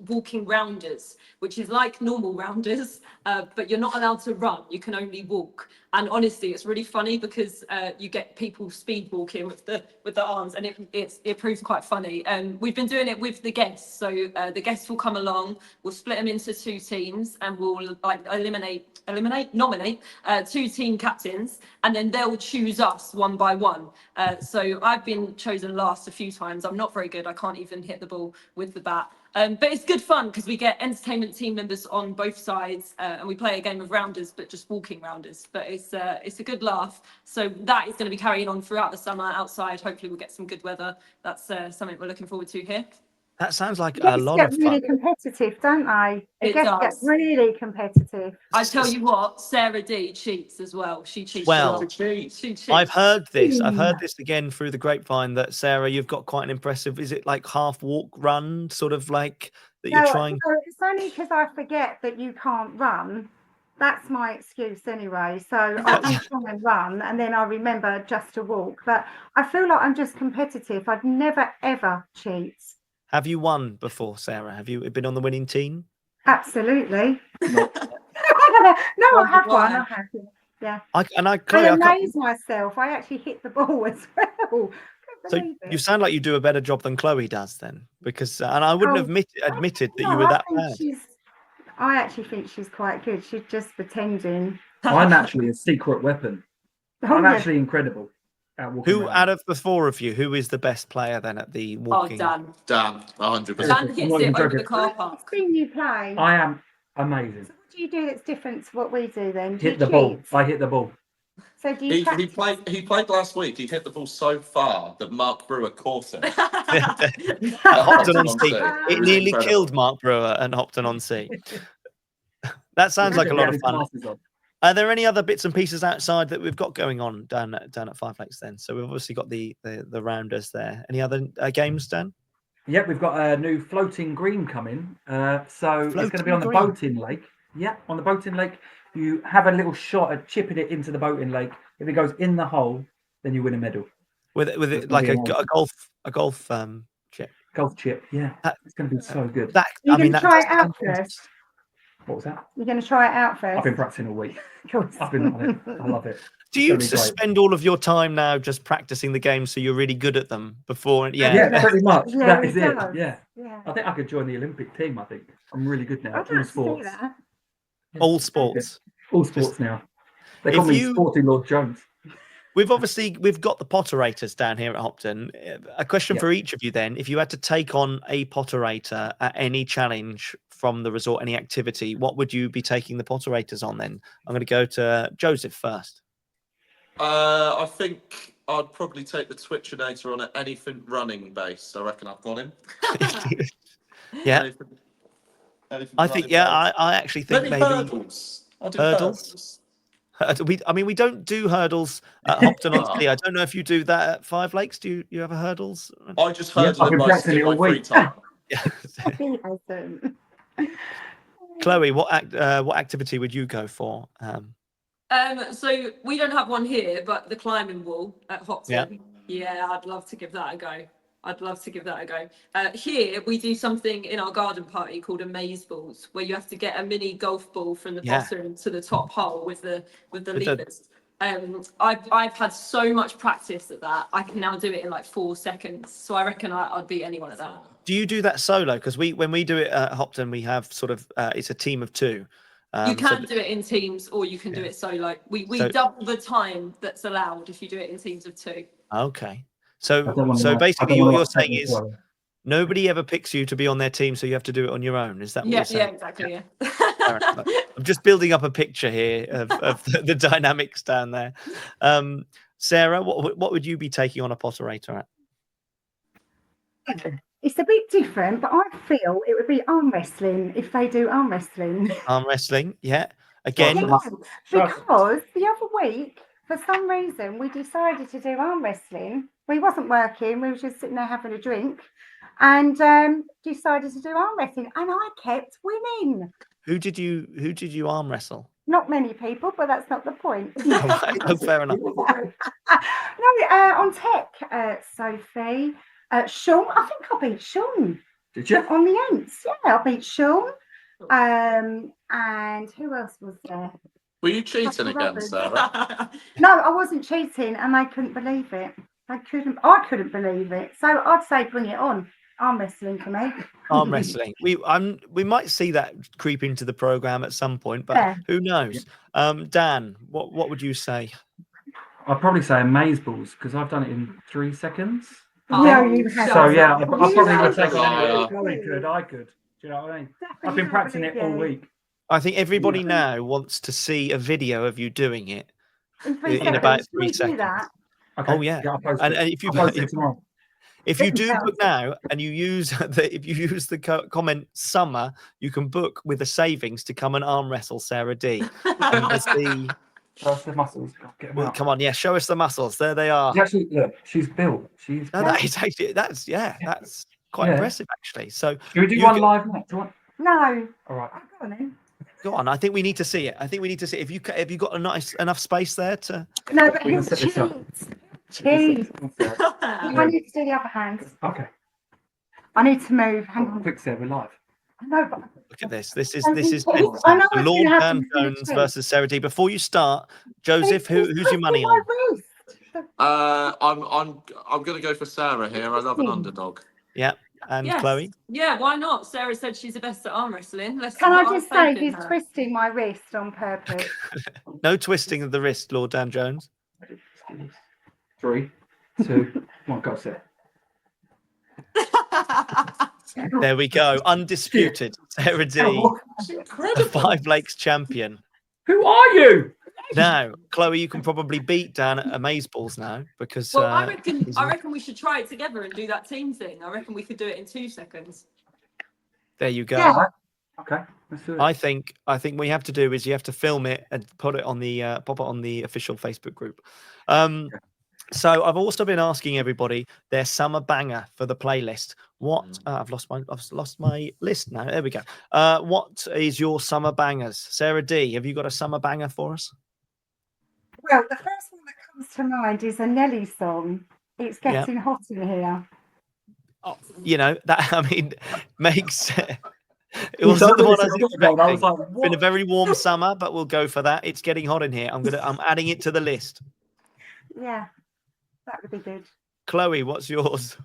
walking rounders, which is like normal rounders, but you're not allowed to run. You can only walk. And honestly, it's really funny because you get people speed walking with the arms, and it proves quite funny. We've been doing it with the guests, so the guests will come along. We'll split them into 2 teams, and we'll nominate 2 team captains, and then they'll choose us one by one. So I've been chosen last a few times. I'm not very good. I can't even hit the ball with the bat. But it's good fun because we get entertainment team members on both sides, and we play a game of rounders, but just walking rounders. But it's a good laugh. So that is going to be carrying on throughout the summer outside. Hopefully we'll get some good weather. That's something we're looking forward to here. That sounds like a lot of fun. They get really competitive, don't they? It does. Get really competitive. I tell you what, Sarah D cheats as well. She cheats. Well, she cheats. I've heard this. I've heard this again through the grapevine that Sarah, you've got quite an impressive. Is it like half walk, run, sort of like that you're trying? No, it's only because I forget that you can't run. That's my excuse anyway. So I do try and run, and then I remember just to walk. But I feel like I'm just competitive. I'd never ever cheat. Have you won before, Sarah? Have you been on the winning team? Absolutely. No, I have one. I have. Yeah. I amaze myself. I actually hit the ball as well. So you sound like you do a better job than Chloe does then, because and I wouldn't have admitted that you were that bad. I actually think she's quite good. She's just pretending. I'm actually a secret weapon. I'm actually incredible. Who out of the 4 of you, who is the best player then at the walking? Dan, 100%. Dan hits it over the car park. I've seen you play. I am amazing. So what do you do that's different to what we do then? Hit the ball. I hit the ball. So do you he played last week. He hit the ball so far that Mark Brewer caught him. Hopton-on-Sea. It nearly killed Mark Brewer and Hopton-on-Sea. That sounds like a lot of fun. Are there any other bits and pieces outside that we've got going on down at Five Lakes then? So we've obviously got the rounders there. Any other games, Dan? Yep, we've got a new floating green coming. So it's going to be Floating on the green. boating lake. Yeah, on the boating lake, you have a little shot at chipping it into the boating lake. If it goes in the hole, then you win a medal. With It's it gonna like be a golf chip. golf chip. Yeah, it's going to be so good. That You're I mean, going to that try does it out sound first. What was that? You're going to try it out first. I've been practicing all week. Of course. I've been on it. I love it. Do It's you gonna be great. spend all of your time now just practicing the game so you're really good at them before? Yeah, pretty much. Yeah, That he is it. does. Yeah. Yeah. I think I could join the Olympic team. I think I'm really good now. I'd All like to see sports. that. All sports. All sports now. They If call me you- Sporting Lord Jones. We've got the potterators down here at Hopton. A question for each of you then: if you had to take on a potterator at any challenge from the resort, any activity, what would you be taking the potterators on then? I'm going to go to Joseph first. I think I'd probably take the Twitchinator on an anything running base. I reckon I've got him. Yeah. Anything I think, running I actually think Maybe maybe hurdles. I'll do hurdles. We don't do hurdles at Hopton-on-Sea. I don't know if you do that at Five Lakes. Do you have a hurdles? I just hurdle in my free time. Chloe, what activity would you go for? So we don't have one here, but the climbing wall at Hopton. Yeah. Yeah, I'd love to give that a go. Here we do something in our garden party called a maze balls, where you have to get a mini golf ball from the bottom to the top hole with the levers. I've had so much practice at that. I can now do it in like 4 seconds. So I reckon I'd beat anyone at that. Do you do that solo? Because when we do it at Hopton, we have sort of it's a team of 2. You can do it in teams, or you can do it solo. We double the time that's allowed if you do it in teams of 2. Okay. So wanna- basically, I don't what wanna you're upset saying you, is Chloe. nobody ever picks you to be on their team, so you have to do it on your own. Is that what you're saying? Yeah, exactly. Yeah. Fair enough. I'm just building up a picture here of the dynamics down there. Sarah, what would you be taking on a potterator at? It's a bit different, but I feel it would be arm wrestling if they do arm wrestling. Arm wrestling, yeah. Again, Because the other week, for some reason, we decided to do arm wrestling. We wasn't working, we were just sitting there having a drink and decided to do arm wrestling, and I kept winning. who did you arm wrestle? Not many people, but that's not the point. Oh, fair enough. On tech, Sophie, Sean, I think I beat Sean. Did you? On the ends, yeah, I beat Sean. And who else was there? Were you cheating again, Sarah? No, I wasn't cheating, and they couldn't believe it. I couldn't believe it. So I'd say bring it on. Arm wrestling for me. Arm wrestling. We might see that creep into the program at some point, but who knows? Dan, what would you say? I'd probably say maze balls because I've done it in 3 seconds. No, you haven't. So yeah, I probably would haven't. take on Yeah. anyone. I could. Do you know what I mean? I've been practicing it all week. I think everybody now wants to see a video of you doing it In in about 3 Can we do seconds. that? Okay. Oh yeah, I'll post and it. if you I'll post it tomorrow. if you do book now and you use the comment summer, you can book with a savings to come and arm wrestle Sarah D. First the muscles. Get 'em out. Come on, yeah, show us the muscles. There they are. Actually, look, she's built. She's. No, that is actually that's quite impressive actually. So Can we do one live next? Do you want? No. All right. Go on then. Go on. I think we need to see it. Have you got enough space there to? No, but We can he's set this up. cheats. I need to do the other hand. Okay. I need to move. Hang on. Quick, Sarah, we're live. No, but Look at this. This is I know what's Lord gonna happen Dan to the Jones tree. versus Sarah D. Before you start, Joseph, who's your money on? I'm going to go for Sarah here. I love an underdog. Yeah, and Yes. Chloe. Yeah, why not? Sarah said she's the best at arm wrestling. Can I just say he's twisting my wrist on purpose? No twisting of the wrist, Lord Dan Jones. 3, 2, 1, go, Sarah. There we go. Undisputed. Sarah D, the Five Lakes champion. Who are you? Now, Chloe, you can probably beat Dan at Amazeballs now because. Well, I reckon we should try it together and do that team thing. I reckon we could do it in 2 seconds. There you go. Yeah. Okay, let's do it. I think what you have to do is you have to film it and put it on the pop it on the official Facebook group. So I've also been asking everybody their summer banger for the playlist. What I've lost my list now. There we go. What is your summer bangers? Sarah D, have you got a summer banger for us? Well, the first one that comes to mind is a Nelly song. It's getting hot in here. Oh, you know that, I mean, makes it You wasn't the told me one I this was was good, I was expecting. like, It's been a very warm summer, but we'll go for that. It's getting hot in here. I'm adding it to the list. Yeah, that would be good. Chloe, what's yours?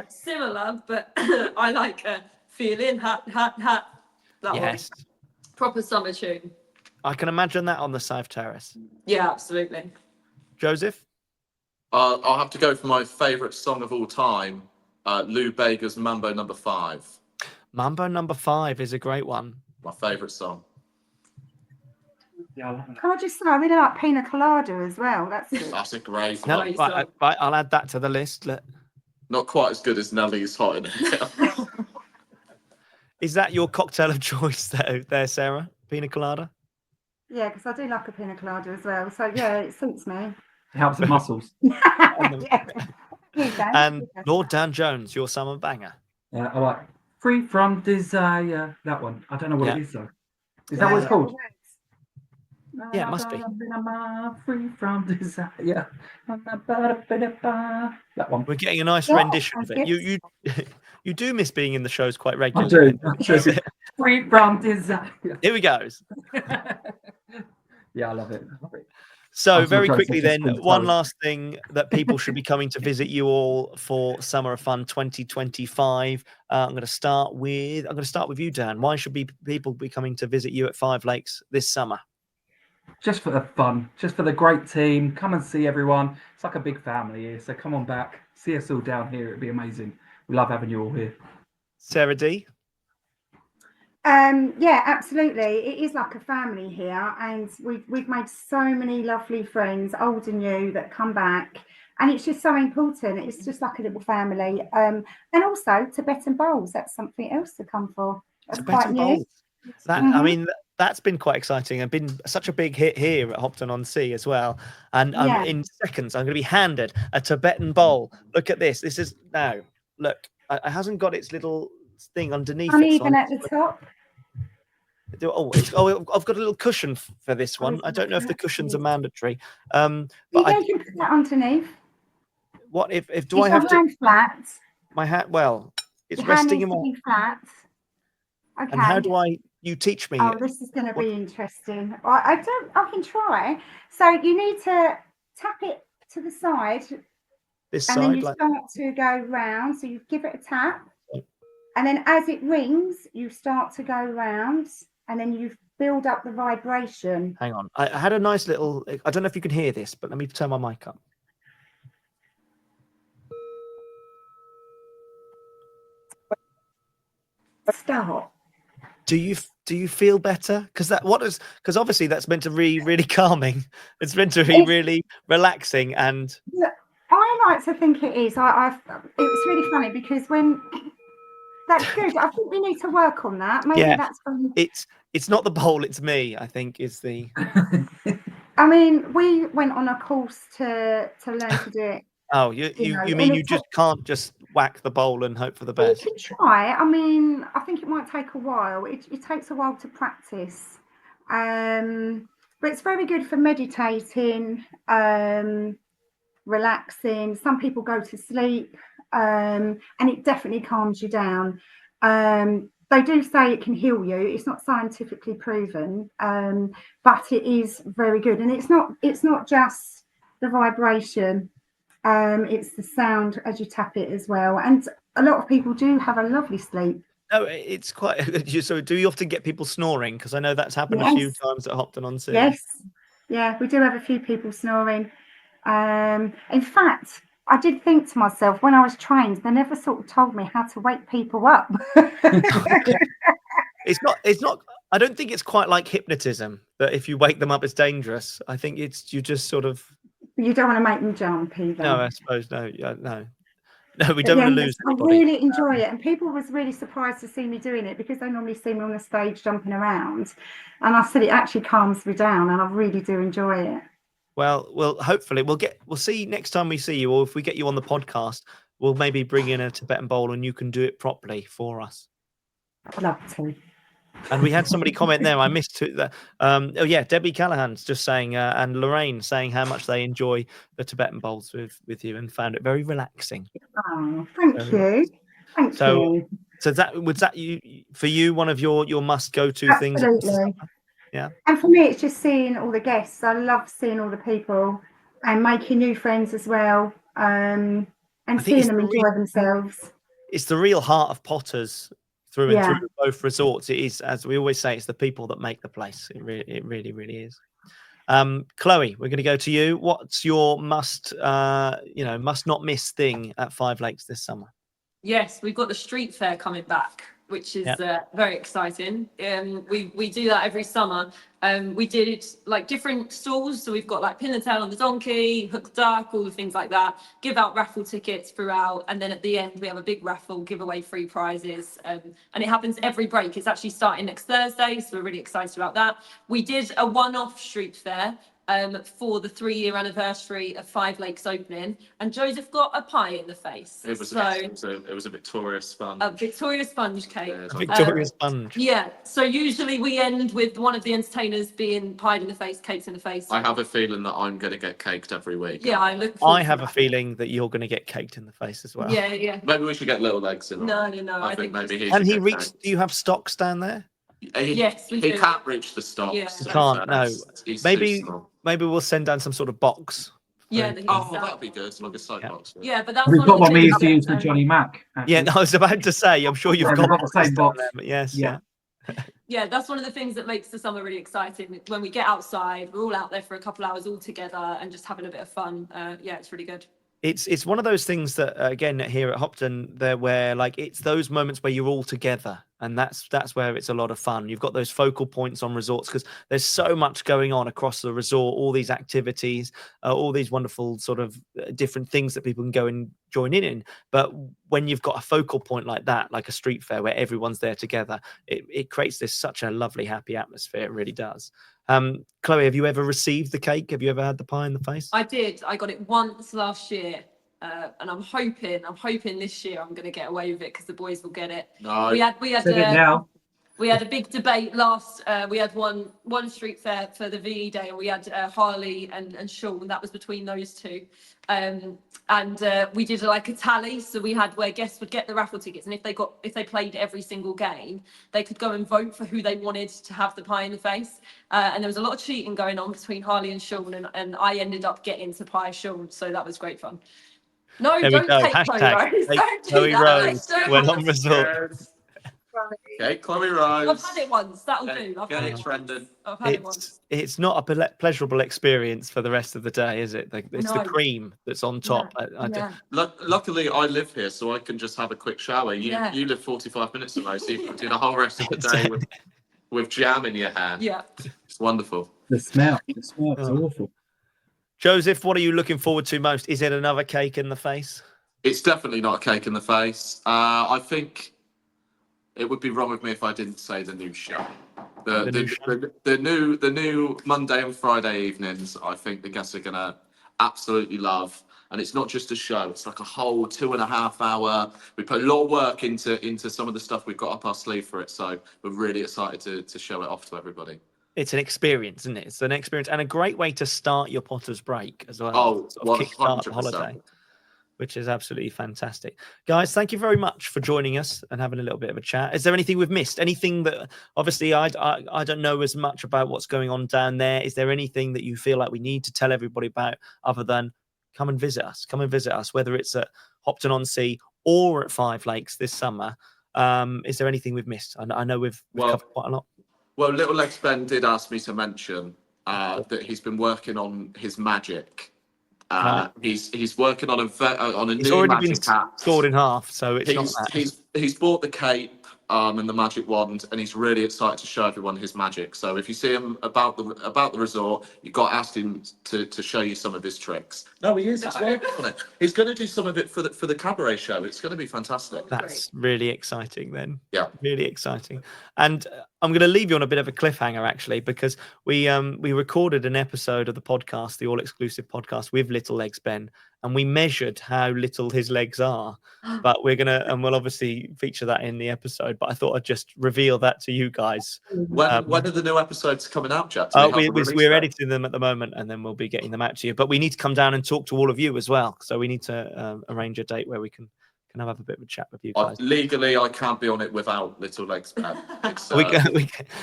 Similar, but I like feeling hot. That Yes. one. Proper summer tune. I can imagine that on the South Terrace. Yeah, absolutely. Joseph? I'll have to go for my favourite song of all time, Lou Bega's Mambo No. 5. Mambo No. 5 is a great one. My favourite song. Yeah, I love it. Can I just say, I really like Pina Colada as well. That's good. That's a great No, one. right, I'll add that to the list. Not quite as good as Nelly's Hot in Here. Is that your cocktail of choice there, Sarah? Pina Colada? Yeah, because I do like a Pina Colada as well. So yeah, it suits me. It helps the muscles. And Lord Dan Jones, your summer banger. I like Free From Desire. That one. I don't know what it is though. Is that what it's called? Yeah, it must be. Free From Desire. Yeah. That one. We're getting a nice rendition of it. You do miss being in the shows quite I regularly. do. Free From Desire. Here we go. Yeah, I love it. So I'm very so quickly close to then, Spring one Toe. last thing that people should be coming to visit you all for Summer of Fun 2025. I'm going to start with you, Dan. Why should people be coming to visit you at Five Lakes this summer? Just for the fun, just for the great team. Come and see everyone. It's like a big family here. So come on back. See us all down here. It'd be amazing. We love having you all here. Sarah D? Yeah, absolutely. It is like a family here, and we've made so many lovely friends, old and new, that come back, and it's just so important. It's just like a little family. And also Tibetan bowls. That's something else to come for. That's quite new. That I mean, that's been quite exciting and been such a big hit here at Hopton-on-Sea as well. And in seconds, I'm going to be handed a Tibetan bowl. Look at this. This is now. Look, it hasn't got its little thing underneath. Uneven at the top. I've got a little cushion for this one. I don't know if the cushions are mandatory. But You can put that underneath. What if do I have to? Hand flat. My hat. Well, it's Your hand resting needs in to be flat. Okay. And how do I? You teach me. Oh, this is going to be interesting. I can try. So you need to tap it to the side. This and side, then you start to go round. So you give it a tap, and then as it rings, you start to go round, and then you build up the vibration. Hang on. I had a nice little. I don't know if you can hear this, but let me turn my mic up. Start. Do you feel better? Because obviously that's meant to be really calming. It's meant to be really relaxing and. I like to think it is. It's really funny because when that's good. I think we need to work on that. Maybe that's from. It's not the bowl. It's me. I think is the. I mean, we went on a course to learn to do it. Oh, you mean you just can't just whack the bowl and hope for the best? You can try. I mean, I think it might take a while. It takes a while to practice, but it's very good for meditating, relaxing. Some people go to sleep, and it definitely calms you down. They do say it can heal you. It's not scientifically proven, but it is very good. And it's not just the vibration. It's the sound as you tap it as well, and a lot of people do have a lovely sleep. No, it's quite. So, do you often get people snoring? Because I know that's happened a few times at Hopton-on-Sea. Yes, yeah, we do have a few people snoring. In fact, I did think to myself when I was trained, they never sort of told me how to wake people up. It's not. I don't think it's quite like hypnotism that if you wake them up, it's dangerous. I think you just sort of. You don't want to make them jump either. No, I suppose no. Yeah, no. No, we But don't yeah, want to lose I anybody. really enjoy it, and people was really surprised to see me doing it because they normally see me on the stage jumping around, and I said it actually calms me down, and I really do enjoy it. Well, hopefully we'll see next time we see you, or if we get you on the podcast, we'll maybe bring in a Tibetan bowl and you can do it properly for us. I'd love to. And we had somebody comment there. I missed that. Oh yeah, Debbie Callahan's just saying, and Lorraine saying how much they enjoy the Tibetan bowls with you and found it very relaxing. Oh, thank Very you. relaxing. Thank you. So that was that you for you one of your must go to things. Absolutely. Yeah. And for me, it's just seeing all the guests. I love seeing all the people and making new friends as well, and seeing them enjoy themselves. It's the real heart of Potters through and Yeah. through both resorts. It is, as we always say, it's the people that make the place. It really is. Chloe, we're going to go to you. What's your must not miss thing at Five Lakes this summer? Yes, we've got the street fair coming back, which is very exciting. We do that every summer. We did like different stalls, so we've got like pin the tail on the donkey, hook the duck, all the things like that. Give out raffle tickets throughout, and then at the end we have a big raffle, give away free prizes, and it happens every break. It's actually starting next Thursday, so we're really excited about that. We did a one-off street fair for the 3-year anniversary of Five Lakes opening, and Joseph got a pie in the face. It was a Victoria sponge. A Victoria sponge cake. Yeah, a Victoria sponge. Yeah. So usually we end with one of the entertainers being pied in the face, cakes in the face. I have a feeling that I'm going to get caked every week. Yeah, I have a feeling that you're going to get caked in the face as well. Yeah. Maybe we should get little legs in. No. I think maybe he. Can he reach? Do you have stocks down there? Yes, we he do. can't reach the stocks. Yeah. He can't. No. He's Maybe we'll send down some sort of box. Yeah. That'd be good. Like a soap box. Yeah, but that's We've got of one the we used to things use that, for Johnny Mac. Actually. Yeah, I was about to say. I'm sure you've Yeah, got we've got the same box. There, but yes. Yeah. Yeah, that's one of the things that makes the summer really exciting. When we get outside, we're all out there for a couple hours all together and just having a bit of fun. Yeah, it's really good. It's one of those things that again here at Hopton there where like it's those moments where you're all together, and that's where it's a lot of fun. You've got those focal points on resorts because there's so much going on across the resort, all these activities, all these wonderful sort of different things that people can go and join in. But when you've got a focal point like that, like a street fair where everyone's there together, it creates this such a lovely, happy atmosphere. It really does. Chloe, have you ever received the cake? Have you ever had the pie in the face? I did. I got it once last year. And I'm hoping this year I'm going to get away with it because the boys will get it. No. We had now. We had a big debate last. We had one street fair for the VE day, and we had Harley and Sean. That was between those two, and we did like a tally. So we had where guests would get the raffle tickets, and if they played every single game, they could go and vote for who they wanted to have the pie in the face. And there was a lot of cheating going on between Harley and Sean, and I ended up getting to pie Sean, so that was great fun. No, there don't we go. take Hashtag Chloe Rose. Don't do Chloe that. Rose. We're on resort. Okay, Chloe Rose. I've had it once. That'll do. Get it trending. I've had it once. It's not a pleasurable experience for the rest of the day, is it? It's the cream that's on top. Luckily, I live here, so I can just have a quick shower. You live 45 minutes away, so you can do the whole rest of the day with jam in your hand. Yeah. It's wonderful. The smell is awful. Joseph, what are you looking forward to most? Is it another cake in the face? It's definitely not a cake in the face. I think it would be wrong of me if I didn't say the new show. The new Monday and Friday evenings, I think the guests are gonna absolutely love. And it's not just a show, it's like a whole 2.5 hour. We put a lot of work into some of the stuff we've got up our sleeve for it. So we're really excited to show it off to everybody. It's an experience, isn't it? It's an experience and a great way to start your Potter's break as well. Oh, sort of kickstart the holiday, which is absolutely fantastic. Guys, thank you very much for joining us and having a little bit of a chat. Is there anything we've missed? Anything that obviously I don't know as much about what's going on down there? Is there anything that you feel like we need to tell everybody about other than come and visit us? Come and visit us, whether it's at Hopton-on-Sea or at Five Lakes this summer. Is there anything we've missed? I know we've covered quite a lot. Well, Little Legs Ben did ask me to mention that he's been working on his magic. He's working on a new already magic been hat. scored in half, so it's not that. He's bought the cape. and the magic wand, and he's really excited to show everyone his magic. So if you see him about the resort, you've got to ask him to show you some of his tricks. No, he is. He's working on it. He's going to do some of it for the cabaret show. It's going to be fantastic. That's really exciting then. Yeah. Really exciting. And I'm going to leave you on a bit of a cliffhanger, actually, because we recorded an episode of the podcast, the all-exclusive podcast, with Little Legs Ben, and we measured how little his legs are. But we'll obviously feature that in the episode. But I thought I'd just reveal that to you guys. When are the new episodes coming out, Jack? We're editing them at the moment, and then we'll be getting them out to you. But we need to come down and talk to all of you as well. So we need to arrange a date where we can have a bit of a chat with you guys. Legally, I can't be on it without Little Legs Ben.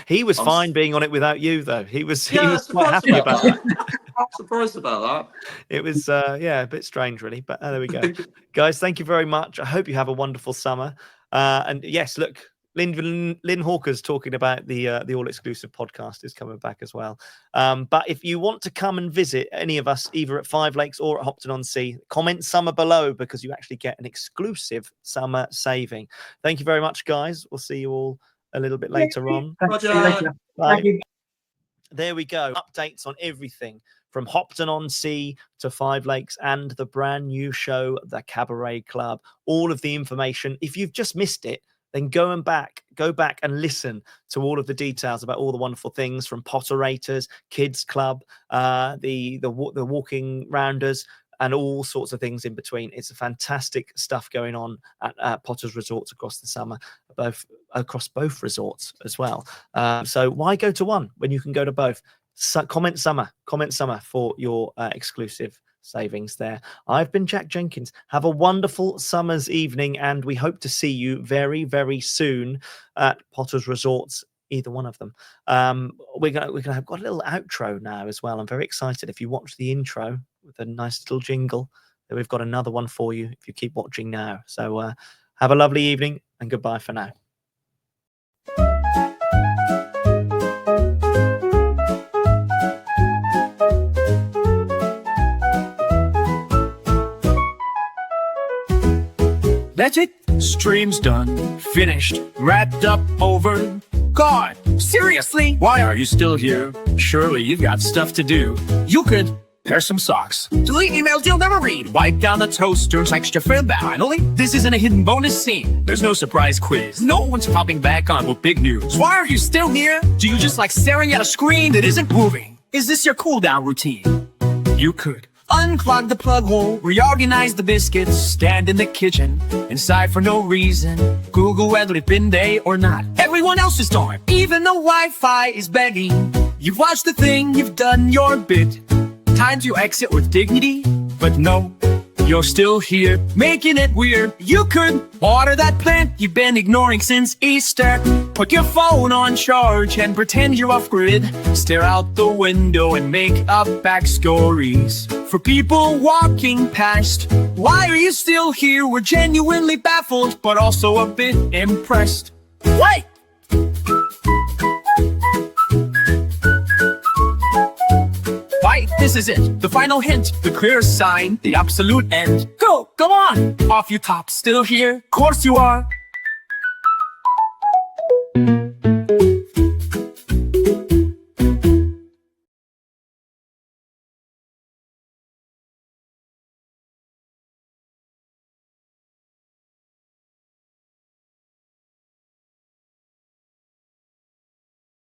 He was fine being on it without you, though. He was quite happy about that. Surprised about that. It was a bit strange, really, but there we go. Guys, thank you very much. I hope you have a wonderful summer. And yes, look, Lynn Hawker's talking about the all-exclusive podcast is coming back as well. But if you want to come and visit any of us, either at Five Lakes or at Hopton-on-Sea, comment summer below, because you actually get an exclusive summer saving. Thank you very much, guys. We'll see you all a little bit later on. Bye. There we go. Updates on everything from Hopton-on-Sea to Five Lakes and the brand new show, the Cabaret Club. All of the information. If you've just missed it, then go back and listen to all of the details about all the wonderful things from Potterators, Kids Club, the Walking Rounders, and all sorts of things in between. It's a fantastic stuff going on at Potter's Resorts across the summer, across both resorts as well. So why go to one when you can go to both? Comment summer for your exclusive savings there. I've been Jack Jenkins. Have a wonderful summer's evening, and we hope to see you very, very soon at Potter's Resorts, either one of them. We're gonna have got a little outro now as well. I'm very excited. If you watch the intro with a nice little jingle, then we've got another one for you if you keep watching now. So have a lovely evening, and goodbye for now. That's it. Stream's done. Finished. Wrapped up. Over. God, seriously? Why are you still here? Surely you've got stuff to do. You could pair some socks. Delete emails you'll never read. Wipe down the toasters extra filled back. Finally, this isn't a hidden bonus scene. There's no surprise quiz. No one's popping back on with big news. Why are you still here? Do you just like staring at a screen that isn't moving? Is this your cool down routine? You could unclog the plug hole, reorganize the biscuits, stand in the kitchen, and sigh for no reason. Google whether it's been day or not. Everyone else is time. Even the Wi-Fi is begging. You've watched the thing, you've done your bit. Time to exit with dignity, but no, you're still here, making it weird. You could water that plant you've been ignoring since Easter. Put your phone on charge and pretend you're off-grid. Stare out the window and make up backstories for people walking past. Why are you still here? We're genuinely baffled, but also a bit impressed. Wait! Right, this is it. The final hint, the clear sign, the absolute end. Go on! Off you top, still here? Course you are.